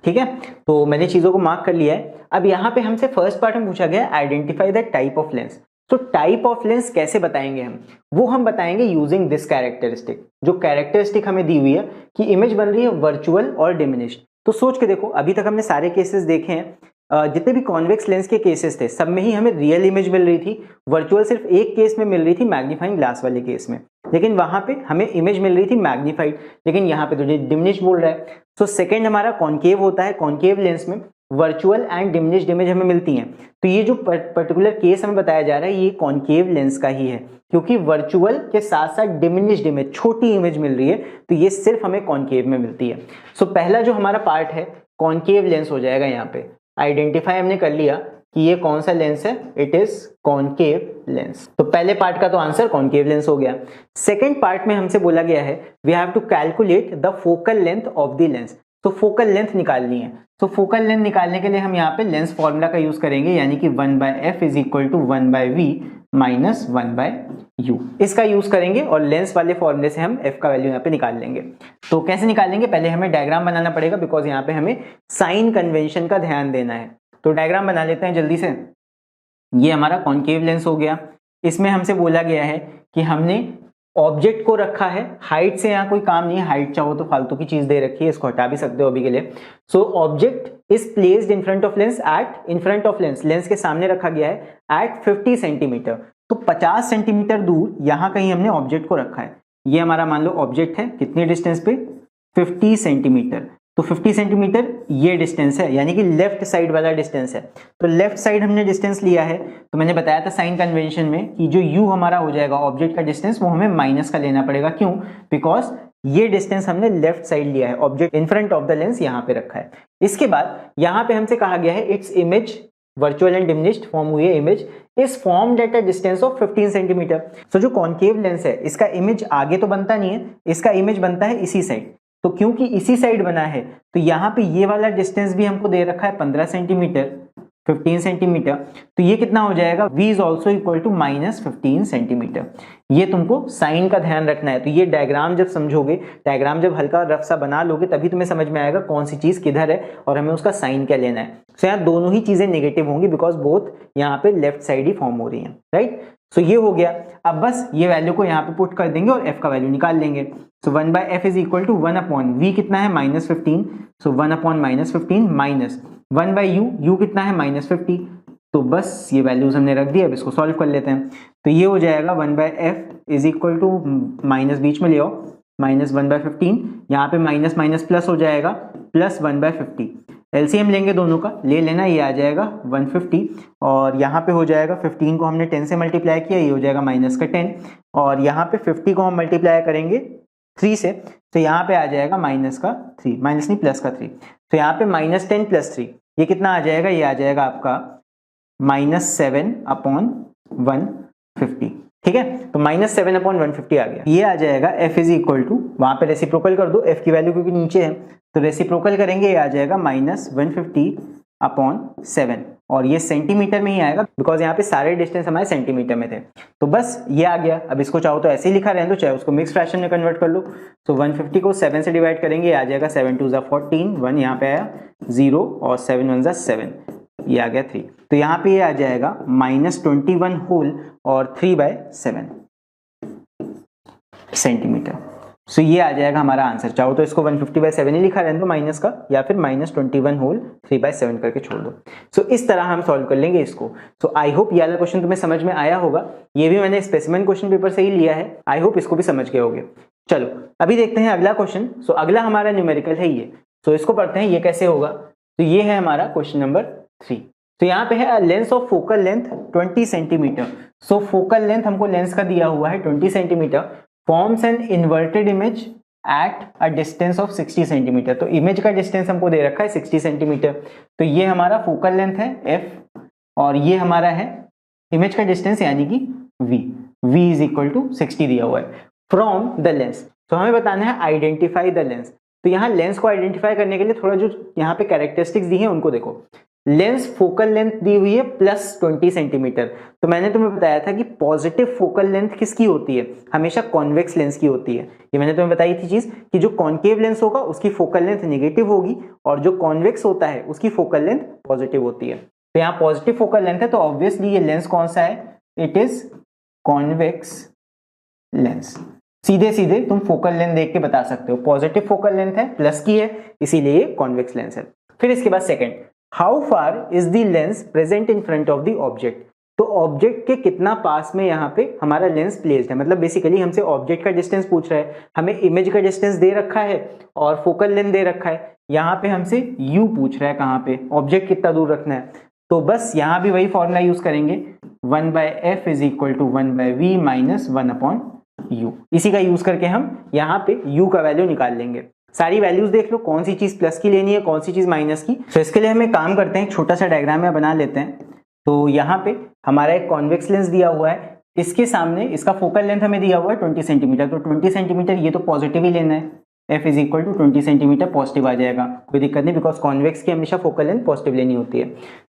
ठीक है, तो मैंने चीजों को मार्क कर लिया है। अब यहाँ पे हमसे फर्स्ट पार्ट में पूछा गया identify the type of lens. तो टाइप ऑफ लेंस कैसे बताएंगे हम, वो हम बताएंगे यूजिंग दिस कैरेक्टरिस्टिक। जो कैरेक्टरिस्टिक हमें दी हुई है कि इमेज बन रही है वर्चुअल और डिमिनिश्ड। तो सोच के देखो, अभी तक हमने सारे केसेस देखे हैं, जितने भी कॉन्वेक्स लेंस के केसेस थे सब में ही हमें रियल इमेज मिल रही थी। वर्चुअल सिर्फ एक केस में मिल रही थी, मैग्नीफाइंग ग्लास वाले केस में, लेकिन वहां पे हमें इमेज मिल रही थी मैग्नीफाइड, लेकिन यहाँ पे तो डिमिनिश बोल रहा है। सो सेकंड हमारा कॉन्केव होता है, कॉन्केव लेंस में वर्चुअल एंड डिमिनिश्ड इमेज हमें मिलती हैं। तो ये जो पर्टिकुलर केस हमें बताया जा रहा है ये कॉन्केव लेंस का ही है, क्योंकि वर्चुअल के साथ साथ डिमिनिश्ड इमेज, छोटी इमेज मिल रही है, तो ये सिर्फ हमें कॉन्केव में मिलती है। सो पहला जो हमारा पार्ट है कॉन्केव लेंस हो जाएगा। यहाँ पे आइडेंटिफाई हमने कर लिया कि ये कौन सा लेंस है, इट इज कॉनकेव लेंस। तो पहले पार्ट का तो आंसर कॉनकेव लेंस हो गया। सेकंड पार्ट में हमसे बोला गया है we have to calculate the focal length of the lens. तो फोकल लेंथ निकालनी है। तो फोकल लेंथ निकालने के लिए हम यहाँ पे लेंस फॉर्मूला का यूज करेंगे, यानी कि 1/f is equal to 1/v minus 1/u। इसका यूज करेंगे और लेंस वाले फॉर्मूले से हम f का वैल्यू यहाँ पे निकाल लेंगे। तो कैसे निकालेंगे, पहले हमें डायग्राम बनाना पड़ेगा, बिकॉज यहाँ पे हमें साइन कन्वेंशन का ध्यान देना है। तो डायग्राम बना लेते हैं जल्दी से। ये हमारा कॉनकेव लेंस हो गया। इसमें हमसे बोला गया है कि हमने ऑब्जेक्ट को रखा है, हाइट से यहाँ कोई काम नहीं है, हाइट चाहो तो फालतू की चीज दे रखी है, इसको हटा भी सकते हो अभी के लिए। So object is placed in front of lens at in front of lens, lens के सामने रखा गया है एट 50 सेंटीमीटर। तो 50 सेंटीमीटर दूर यहाँ कहीं हमने ऑब्जेक्ट को रखा है। ये हमारा मान लो ऑब्जेक्ट है, कितने डिस्टेंस पे, 50 सेंटीमीटर। तो 50 सेंटीमीटर ये डिस्टेंस है, यानी कि लेफ्ट साइड वाला डिस्टेंस है। तो लेफ्ट साइड हमने डिस्टेंस लिया है, तो मैंने बताया था साइन कन्वेंशन में कि जो u हमारा हो जाएगा ऑब्जेक्ट का डिस्टेंस, वो हमें माइनस का लेना पड़ेगा। क्यों, बिकॉज ये डिस्टेंस हमने लेफ्ट साइड लिया है, object in front of the lens यहाँ पे रखा है। इसके बाद यहाँ पे हमसे कहा गया है its image virtual and diminished form हुई है, image is formed at a distance of 15 centimetre. So जो कॉनकेव लेंस है इसका इमेज आगे तो बनता नहीं है, इसका इमेज बनता है इसी साइड। तो क्योंकि इसी साइड बना है तो यहाँ पे ये वाला डिस्टेंस भी हमको दे रखा है 15 सेंटीमीटर, 15 सेंटीमीटर। तो ये कितना हो जाएगा, v is also equal to -15 centimetre. ये तुमको साइन का ध्यान रखना है। तो ये डायग्राम जब समझोगे, डायग्राम जब हल्का रफ सा बना लोगे, तभी तुम्हें समझ में आएगा कौन सी चीज किधर है और हमें उसका साइन क्या लेना है। सो यहाँ दोनों ही चीजें नेगेटिव होंगी, बिकॉज बोथ यहाँ पे लेफ्ट साइड ही फॉर्म हो रही है, राइट। सो ये हो गया। अब बस ये वैल्यू को यहाँ पे पुट कर देंगे और f का वैल्यू निकाल लेंगे। सो 1/f is equal to 1/v कितना है, -15। सो 1/-15 माइनस 1/u, u कितना है, -50। तो बस ये वैल्यूज हमने रख दी। अब इसको सॉल्व कर लेते हैं। तो ये हो जाएगा 1/f is equal to minus बीच में ले आओ, -1/15, यहाँ पे माइनस माइनस प्लस हो जाएगा, प्लस 1/50। एलसीएम लेंगे दोनों का, ले लेना, ये आ जाएगा 150 और यहाँ पे हो जाएगा 15 को हमने 10 से मल्टीप्लाई किया, ये हो जाएगा -10 और यहाँ पे 50 को हम मल्टीप्लाई करेंगे 3 से, तो यहाँ पे आ जाएगा -3, माइनस नहीं प्लस का 3। तो यहाँ पे -10 + 3, ये कितना आ जाएगा, ये आ जाएगा आपका -7/150। ठीक है, तो -7/150 आ गया। ये आ जाएगा f इज इक्वल टू, वहां पे रेसिप्रोकल कर दो f की वैल्यू क्योंकि नीचे है, तो रेसिप्रोकल करेंगे, ये आ जाएगा -150/7 और ये सेंटीमीटर में ही आएगा, बिकॉज यहाँ पे सारे डिस्टेंस हमारे सेंटीमीटर में थे। तो बस ये आ गया। अब इसको चाहो तो ऐसे ही लिखा रहने दो, चाहे उसको मिक्स फ्रैक्शन में कन्वर्ट कर लो। तो 150 को 7 से डिवाइड करेंगे, ये आ जाएगा 7 2 14, 1 यहाँ पे आया 0 और 7 1 7, ये आ गया 3। तो यहाँ पे ये आ जाएगा -21 होल और 3/7 सेंटीमीटर। सो ये आ जाएगा हमारा आंसर। चाहो तो इसको 150/7 ही लिखा रहने दो माइनस का, या फिर -21 होल 3/7 करके छोड़ दो। सो इस तरह हम सॉल्व कर लेंगे इसको। सो आई होप ये वाला क्वेश्चन तुम्हें समझ में आया होगा। ये भी मैंने स्पेसिमेन क्वेश्चन पेपर से ही लिया है, आई होप इसको भी समझ गए होगे। चलो अभी देखते हैं अगला क्वेश्चन। सो अगला हमारा न्यूमेरिकल है ये। सो इसको पढ़ते हैं, ये कैसे होगा। तो ये है हमारा क्वेश्चन नंबर 3। तो यहाँ पे है lens of focal length 20 centimetre. So focal length हमको लेंस का दिया हुआ है 20 centimetre, forms an inverted image at a distance of 60 centimetre. तो इमेज का डिस्टेंस हमको दे रखा है 60 सेंटीमीटर। तो ये हमारा फोकल लेंथ है f और ये हमारा है इमेज का डिस्टेंस यानी कि v इज इक्वल टू 60 दिया हुआ है फ्रॉम द लेंस। तो हमें बताना है आइडेंटिफाई द लेंस। तो यहाँ लेंस को आइडेंटिफाई करने के लिए थोड़ा जो यहाँ पे कैरेक्टरिस्टिक्स दी है उनको देखो। लेंस फोकल लेंथ दी हुई है +20 सेंटीमीटर। तो मैंने तुम्हें बताया था कि पॉजिटिव फोकल लेंथ किसकी होती है, हमेशा कॉन्वेक्स लेंस की होती है। ये मैंने तुम्हें बताई थी चीज कि जो कॉन्केव लेंस होगा उसकी फोकल लेंथ नेगेटिव होगी और जो कॉन्वेक्स होता है उसकी फोकल लेंथ पॉजिटिव होती है। तो यहाँ पॉजिटिव फोकल लेंथ है, तो ऑब्वियसली ये लेंस कौन सा है, इट इज कॉन्वेक्स लेंस। सीधे सीधे तुम फोकल लेंथ देख के बता सकते हो, पॉजिटिव फोकल लेंथ है, प्लस की है, इसीलिए ये कॉन्वेक्स लेंस है। फिर इसके बाद second, how far is the lens present in front of the object. तो ऑब्जेक्ट के कितना पास में यहाँ पे हमारा लेंस प्लेस्ड है, मतलब बेसिकली हमसे ऑब्जेक्ट का डिस्टेंस पूछ रहा है, हमें इमेज का डिस्टेंस दे रखा है और फोकल लेंथ दे रखा है। यहाँ पे हमसे u पूछ रहा है कहाँ पे, ऑब्जेक्ट कितना दूर रखना है। तो बस यहाँ भी वही फॉर्मूला यूज करेंगे, 1/f is equal to 1/v minus 1/u। इसी का यूज करके हम यहाँ पे u का वैल्यू निकाल लेंगे। सारी वैल्यूज देख लो, कौन सी चीज प्लस की लेनी है, कौन सी चीज माइनस की। तो इसके लिए हम एक काम करते हैं, एक छोटा सा डायग्राम में बना लेते हैं। तो यहाँ पे हमारा एक कॉन्वेक्स लेंस दिया हुआ है, इसके सामने इसका फोकल लेंथ हमें दिया हुआ है 20 सेंटीमीटर, तो 20 सेंटीमीटर ये तो पॉजिटिव ही लेना है, f is equal to 20 centimetre positive आ जाएगा, कोई दिक्कत नहीं, बिकॉज कॉन्वेक्स की हमेशा फोकल लेंथ पॉजिटिव लेनी होती है।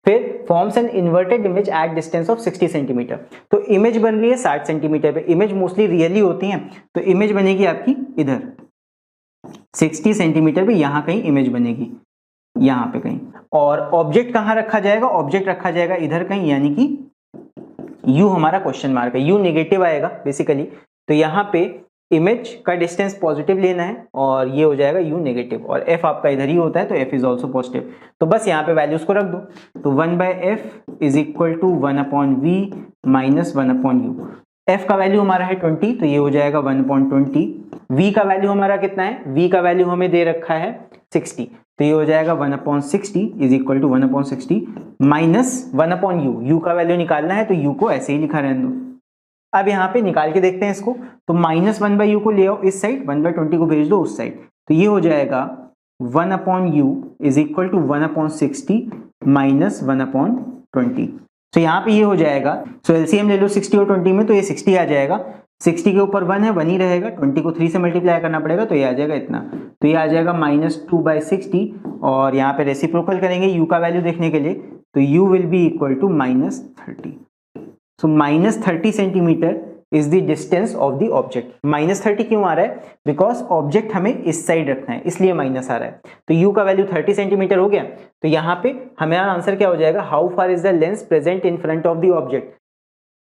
फिर forms an inverted image at distance of 60 centimetre, तो इमेज बन रही है 60 सेंटीमीटर पे, इमेज मोस्टली रियली होती है, तो इमेज बनेगी आपकी इधर 60 सेंटीमीटर पे, यहाँ कहीं इमेज बनेगी, यहाँ पे कहीं। और ऑब्जेक्ट कहाँ रखा जाएगा, ऑब्जेक्ट रखा जाएगा इधर कहीं, यानी कि u हमारा क्वेश्चन मार्क है, u नेगेटिव आएगा बेसिकली, तो यहाँ पे इमेज का डिस्टेंस पॉजिटिव लेना है और ये हो जाएगा u नेगेटिव, और f आपका इधर ही होता है तो f इज ऑल्सो पॉजिटिव, तो बस यहाँ पे वैल्यूज को रख दो, तो 1/f is equal to 1/v minus 1/u। f का वैल्यू हमारा है 20, तो ये हो जाएगा 1/20। v का वैल्यू हमारा कितना है, v का वैल्यू हमें दे रखा है 60, तो ये हो जाएगा 1/60 is equal to 1/60 minus 1/u, u का वैल्यू निकालना है तो u को ऐसे ही लिखा रहने दो। अब यहाँ पे निकाल के देखते हैं इसको, तो -1/u को ले आओ इस साइड, 1/20 को भेज दो उस साइड, तो ये हो जाएगा 1/u is equal to 1/60 minus 1/20, तो यहाँ पे ये हो जाएगा, सो एलसीएम ले लो 60 और 20 में, तो ये 60 आ जाएगा, 60 के ऊपर 1 है, 1 ही रहेगा, 20 को 3 से मल्टीप्लाई करना पड़ेगा, तो ये आ जाएगा इतना, तो ये आ जाएगा -2/60, और यहाँ पे रेसिप्रोकल करेंगे u का वैल्यू देखने के लिए, तो u will be equal to -30, so -30 centimetre is the distance of the object. -30 क्यों आ रहा है, बिकॉज ऑब्जेक्ट हमें इस साइड रखना है, इसलिए माइनस आ रहा है, तो u का वैल्यू 30 सेंटीमीटर हो गया, तो यहाँ पे हमारा आंसर क्या हो जाएगा, how far is the lens present in front of the object,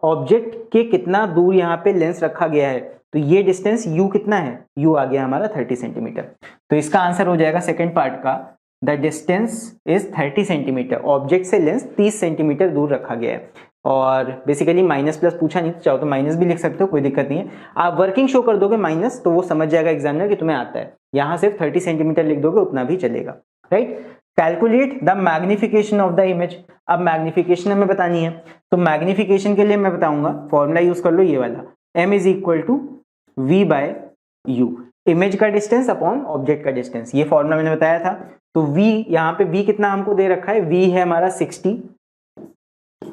object के कितना दूर यहाँ पे लेंस रखा गया है, तो ये डिस्टेंस u कितना है, u आ गया हमारा 30 सेंटीमीटर, तो इसका आंसर हो जाएगा सेकेंड पार्ट का, the distance is 30 centimetre, object से लेंस 30 सेंटीमीटर दूर रखा गया है, और बेसिकली माइनस प्लस पूछा नहीं, तो चाहो तो माइनस भी लिख सकते हो, कोई दिक्कत नहीं है, आप वर्किंग शो कर दोगे माइनस तो वो समझ जाएगा एग्जामिनर कि तुम्हें आता है, यहाँ सिर्फ 30 सेंटीमीटर लिख दोगे उतना भी चलेगा, right. Calculate the magnification of the image, अब मैग्निफिकेशन हमें बतानी है, तो मैग्निफिकेशन के लिए मैं बताऊंगा, फॉर्मूला यूज कर लो ये वाला, m is equal to v/u, image का डिस्टेंस अपॉन ऑब्जेक्ट का डिस्टेंस, ये फॉर्मूला मैंने बताया था, तो v यहाँ पे v कितना हमको दे रखा है, v है हमारा 60,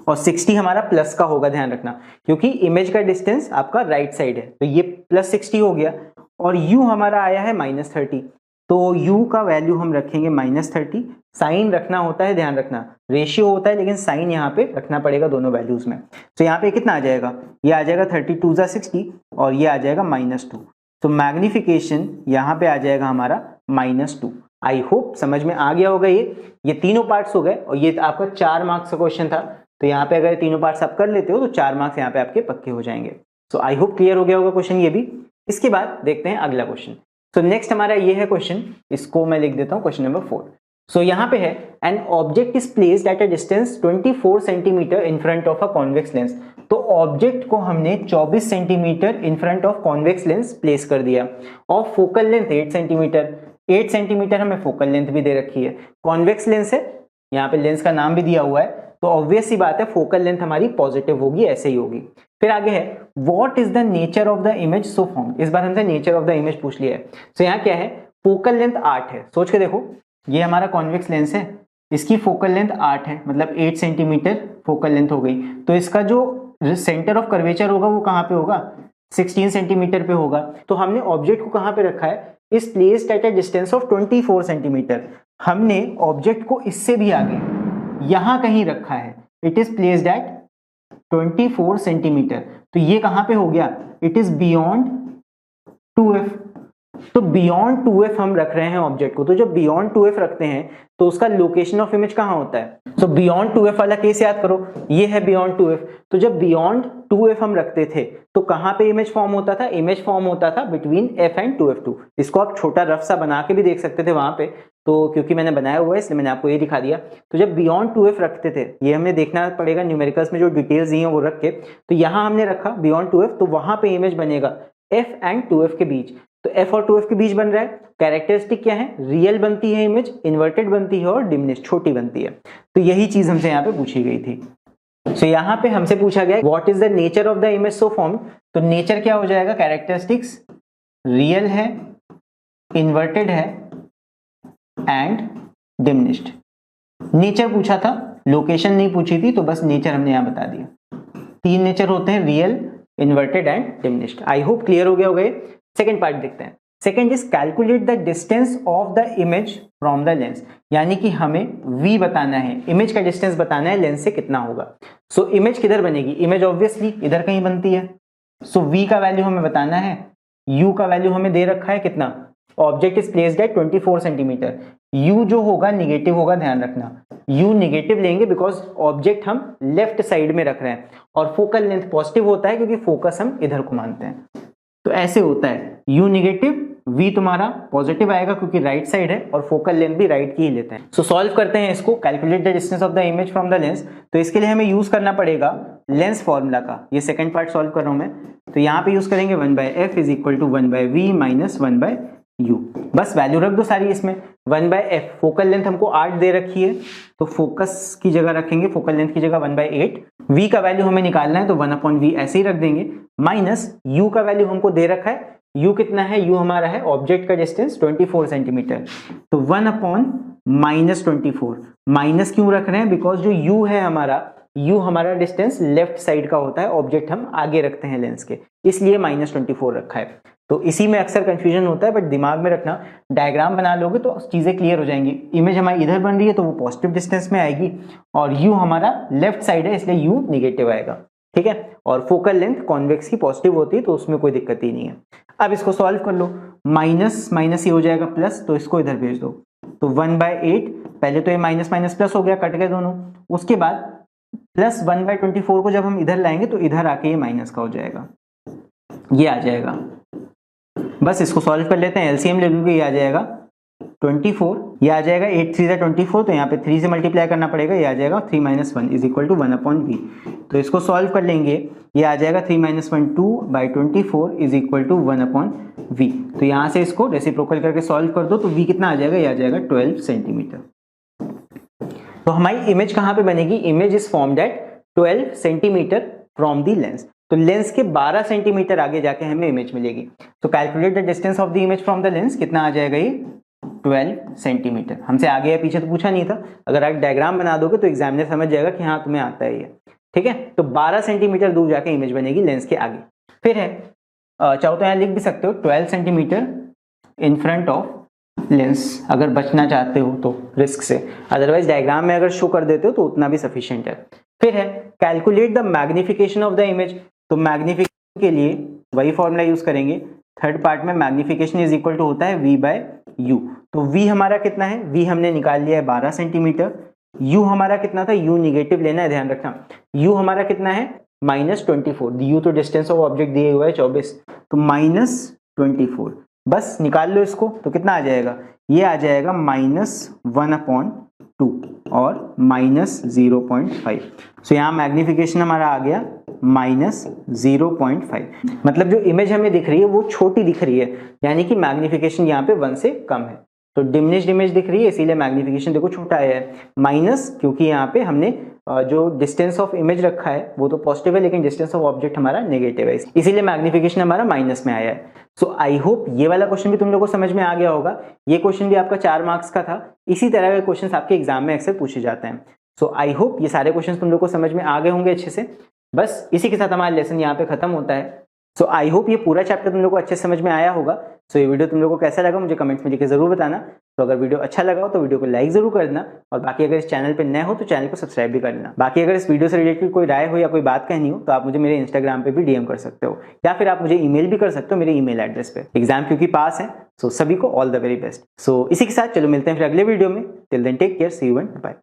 और 60 हमारा प्लस का होगा, ध्यान रखना, क्योंकि इमेज का डिस्टेंस आपका राइट साइड है, तो ये +60 हो गया, और u हमारा आया है -30, तो u का वैल्यू हम रखेंगे -30, साइन रखना होता है, ध्यान रखना, रेशियो होता है लेकिन साइन यहाँ पे रखना पड़ेगा दोनों वैल्यूज में, तो यहाँ पे कितना आ जाएगा, ये आ जाएगा 32 × 60 और ये आ जाएगा -2, तो मैग्निफिकेशन यहाँ पे आ जाएगा हमारा -2। आई होप समझ में आ गया होगा, ये तीनों पार्ट्स हो गए, और ये आपका 4 मार्क्स का क्वेश्चन था, तो यहाँ पे अगर तीनों पार्ट्स आप कर लेते हो तो 4 मार्क्स यहाँ पे आपके पक्के हो जाएंगे। सो आई होप क्लियर हो गया होगा क्वेश्चन ये भी। इसके बाद देखते हैं अगला क्वेश्चन। सो नेक्स्ट हमारा ये है क्वेश्चन, इसको मैं लिख देता हूँ क्वेश्चन नंबर 4। सो यहाँ पे है an object is placed at a distance 24 centimetre in front of a convex lens. तो ऑब्जेक्ट को हमने 24 centimetre in front of convex lens place कर दिया, और फोकल लेंथ 8 सेंटीमीटर, 8 सेंटीमीटर हमें फोकल लेंथ भी दे रखी है, कॉन्वेक्स लेंस है, यहाँ पे लेंस का नाम भी दिया हुआ है, तो ऑब्वियस सी बात है फोकल लेंथ हमारी पॉजिटिव होगी, ऐसे ही होगी। फिर आगे है what is the nature of the image so formed. इस बार हमसे नेचर ऑफ द इमेज पूछ लिया है। सो यहाँ क्या है, फोकल लेंथ 8 है, सोच के देखो, ये हमारा कॉन्वेक्स लेंस है, इसकी फोकल लेंथ 8 है, मतलब 8 सेंटीमीटर फोकल लेंथ हो गई, तो इसका जो सेंटर ऑफ कर्वेचर होगा वो कहाँ पे होगा, 16 सेंटीमीटर पे होगा। तो हमने ऑब्जेक्ट को कहाँ पे रखा है, इस placed at a distance of 24 centimetre, हमने ऑब्जेक्ट को इससे भी आगे यहां कहीं रखा है, it is placed at 24 centimetre, तो ये कहां पे हो गया, इट इज बियॉन्ड 2f। तो बियॉन्ड 2f हम रख रहे हैं ऑब्जेक्ट को, तो जब बियॉन्ड 2f रखते हैं तो उसका लोकेशन ऑफ इमेज कहां होता है। सो बियॉन्ड 2f वाला केस याद करो, ये है बियॉन्ड 2f, तो जब बियॉन्ड 2f हम रखते थे तो कहां पे इमेज फॉर्म होता था, इमेज फॉर्म होता था बिटवीन f एंड 2f2। इसको आप छोटा रफ सा बना के भी देख सकते थे वहां पे, तो क्योंकि मैंने बनाया हुआ है इसलिए मैंने आपको ये दिखा दिया। तो जब बियॉन्ड 2f रखते थे, ये हमें देखना पड़ेगा न्यूमेरिकल्स में जो डिटेल्स दी हैं वो रख के, तो यहां हमने रखा बियॉन्ड 2f, तो वहां पे इमेज बनेगा f एंड 2f के बीच, तो f और 2f के बीच बन रहा है। कैरेक्टरिस्टिक क्या है, रियल बनती है इमेज, इन्वर्टेड बनती है और डिमिनिश छोटी बनती है। तो यही चीज हमसे यहाँ पे पूछी गई थी। सो यहाँ पे हमसे पूछा गया what is the nature of the image so formed, तो नेचर क्या हो जाएगा, कैरेक्टरिस्टिक्स रियल है, इन्वर्टेड है एंड डिमिनिश्ड। नेचर पूछा था, लोकेशन नहीं पूछी थी तो बस नेचर हमने यहाँ बता दिया। 3 नेचर होते हैं, real, inverted and diminished. I hope clear हो गया होगा। सेकंड पार्ट देखते हैं। Second is calculate the distance of the image from the lens, यानी कि हमें v बताना है, इमेज का डिस्टेंस बताना है लेंस से कितना होगा। सो इमेज किधर बनेगी, इमेज ऑब्वियसली इधर कहीं बनती है। सो v का वैल्यू हमें बताना है, u का वैल्यू हमें दे रखा है कितना, object is placed at 24 centimetre. u जो होगा निगेटिव होगा, ध्यान रखना u निगेटिव लेंगे बिकॉज ऑब्जेक्ट हम लेफ्ट साइड में रख रहे हैं और फोकल लेंथ पॉजिटिव होता है क्योंकि फोकस हम इधर को मानते हैं। तो ऐसे होता है, u निगेटिव, v तुम्हारा पॉजिटिव आएगा क्योंकि राइट साइड है और फोकल लेंथ भी राइट की ही लेते हैं। सो सॉल्व करते हैं इसको, calculate the distance of the image from the lens. तो इसके लिए हमें यूज करना पड़ेगा लेंस फॉर्मूला का। ये सेकंड पार्ट सॉल्व कर रहा हूं मैं, तो यहाँ पे यूज करेंगे 1/f is equal to 1/v minus 1/u। बस वैल्यू रख दो सारी इसमें। 1/f फोकल लेंथ हमको 8 दे रखी है तो फोकस की जगह रखेंगे, फोकल लेंथ की जगह 1/8। v का वैल्यू हमें निकालना है तो 1/v ऐसे ही रख देंगे, माइनस u का वैल्यू हमको दे रखा है, u कितना है, u हमारा है ऑब्जेक्ट का डिस्टेंस 24 सेंटीमीटर, तो 1/-24। माइनस क्यों रख रहे हैं, बिकॉज जो u है हमारा, u हमारा डिस्टेंस लेफ्ट साइड का होता है, ऑब्जेक्ट हम आगे रखते हैं लेंस के, इसलिए -24 रखा है। तो इसी में अक्सर कंफ्यूजन होता है, बट दिमाग में रखना, डायग्राम बना लोगे तो चीजें क्लियर हो जाएंगी। इमेज हमारी इधर बन रही है तो वो पॉजिटिव डिस्टेंस में आएगी और u हमारा लेफ्ट साइड है इसलिए u निगेटिव आएगा, ठीक है। और फोकल लेंथ कॉन्वेक्स की पॉजिटिव होती है तो उसमें कोई दिक्कत ही नहीं है। अब इसको सॉल्व कर लो, माइनस माइनस ये हो जाएगा प्लस, तो इसको इधर भेज दो। तो 1/8, पहले तो ये माइनस माइनस प्लस हो गया, कट गए दोनों। उसके बाद प्लस 1/24 को जब हम इधर लाएंगे तो इधर आके ये माइनस का हो जाएगा, ये आ जाएगा। बस इसको सॉल्व कर लेते हैं, एलसीएम ले लूंगे, ये आ जाएगा 24, ये आ जाएगा 8 3 24, तो यहाँ पे 3 से मल्टीप्लाई करना पड़ेगा, ये आ जाएगा 3 - 1 इज इक्वल टू 1/v। तो इसको सॉल्व कर लेंगे, ये आ जाएगा 3 - 1 2/24 इज इक्वल टू 1/v। तो यहाँ से इसको रेसिप्रोकल करके सॉल्व कर दो तो v कितना आ जाएगा, ये आ जाएगा 12 सेंटीमीटर। तो हमारी इमेज कहाँ पे बनेगी, image is formed eight 12 centimetre from the lens. तो लेंस के 12 सेंटीमीटर आगे जाके हमें इमेज मिलेगी। तो calculate the distance of the image from the lens, कितना आ जाएगा ये 12 सेंटीमीटर। हमसे आगे या पीछे तो पूछा नहीं था, अगर आप डायग्राम बना दोगे तो एग्जामिनर समझ जाएगा कि हाँ तुम्हें आता है ये, ठीक है। तो 12 सेंटीमीटर दूर जाके इमेज बनेगी लेंस के आगे। फिर है, चाहो तो यहाँ लिख भी सकते हो 12 centimetre in front of lens, अगर बचना चाहते हो तो रिस्क से, अदरवाइज डायग्राम में अगर शो कर देते हो तो उतना भी सफिशिएंट है। फिर है calculate the magnification of the image. तो मैग्निफिकेशन के लिए वही फॉर्मूला यूज करेंगे। थर्ड पार्ट में मैग्निफिकेशन इज इक्वल टू होता है v/u। तो v हमारा कितना है, v हमने निकाल लिया है 12 सेंटीमीटर, u हमारा कितना था, u निगेटिव लेना है, ध्यान रखना। u हमारा कितना है -24, u तो डिस्टेंस ऑफ ऑब्जेक्ट दिए हुआ है 24, तो -24 बस निकाल लो इसको, तो कितना आ जाएगा, ये आ जाएगा -1/2 और -0.5। सो यहाँ मैग्निफिकेशन हमारा आ गया -0.5। मतलब जो इमेज हमें दिख रही है वो छोटी दिख रही है, यानी कि मैग्निफिकेशन यहाँ पे 1 से कम है। तो डिमिनिश्ड इमेज दिख रही है इसीलिए मैग्निफिकेशन देखो छोटा आया है, माइनस क्योंकि यहाँ पे हमने जो डिस्टेंस ऑफ इमेज रखा है वो तो पॉजिटिव है लेकिन डिस्टेंस ऑफ ऑब्जेक्ट हमारा नेगेटिव है, इसीलिए मैग्निफिकेशन हमारा माइनस में आया है। सो आई होप ये वाला क्वेश्चन भी तुम लोगों को समझ में आ गया होगा। ये क्वेश्चन भी आपका 4 मार्क्स का था, इसी तरह के क्वेश्चन आपके एग्जाम में अक्सर पूछे जाते हैं। सो आई होप ये सारे क्वेश्चन तुम लोग को समझ में आ गए होंगे अच्छे से। बस इसी के साथ हमारा लेसन यहाँ पे खत्म होता है। सो आई होप ये पूरा चैप्टर तुम लोग को अच्छे समझ में आया होगा। सो ये वीडियो तुम लोग को कैसा लगा मुझे कमेंट्स में लिख के जरूर बताना। तो अगर वीडियो अच्छा लगा हो तो वीडियो को लाइक जरूर कर देना, और बाकी अगर इस चैनल पे नए हो तो चैनल को सब्सक्राइब भी कर लेना। बाकी अगर इस वीडियो से रिलेटेड कोई राय हो या कोई बात कहनी हो तो आप मुझे मेरे इंस्टाग्राम पे भी डीएम कर सकते हो, या फिर आप मुझे ईमेल भी कर सकते हो मेरे ईमेल एड्रेस पे। एग्जाम क्योंकि पास है, सो सभी को ऑल द वेरी बेस्ट। सो इसी के साथ चलो मिलते हैं फिर अगले वीडियो में। Till then take care, see you and bye.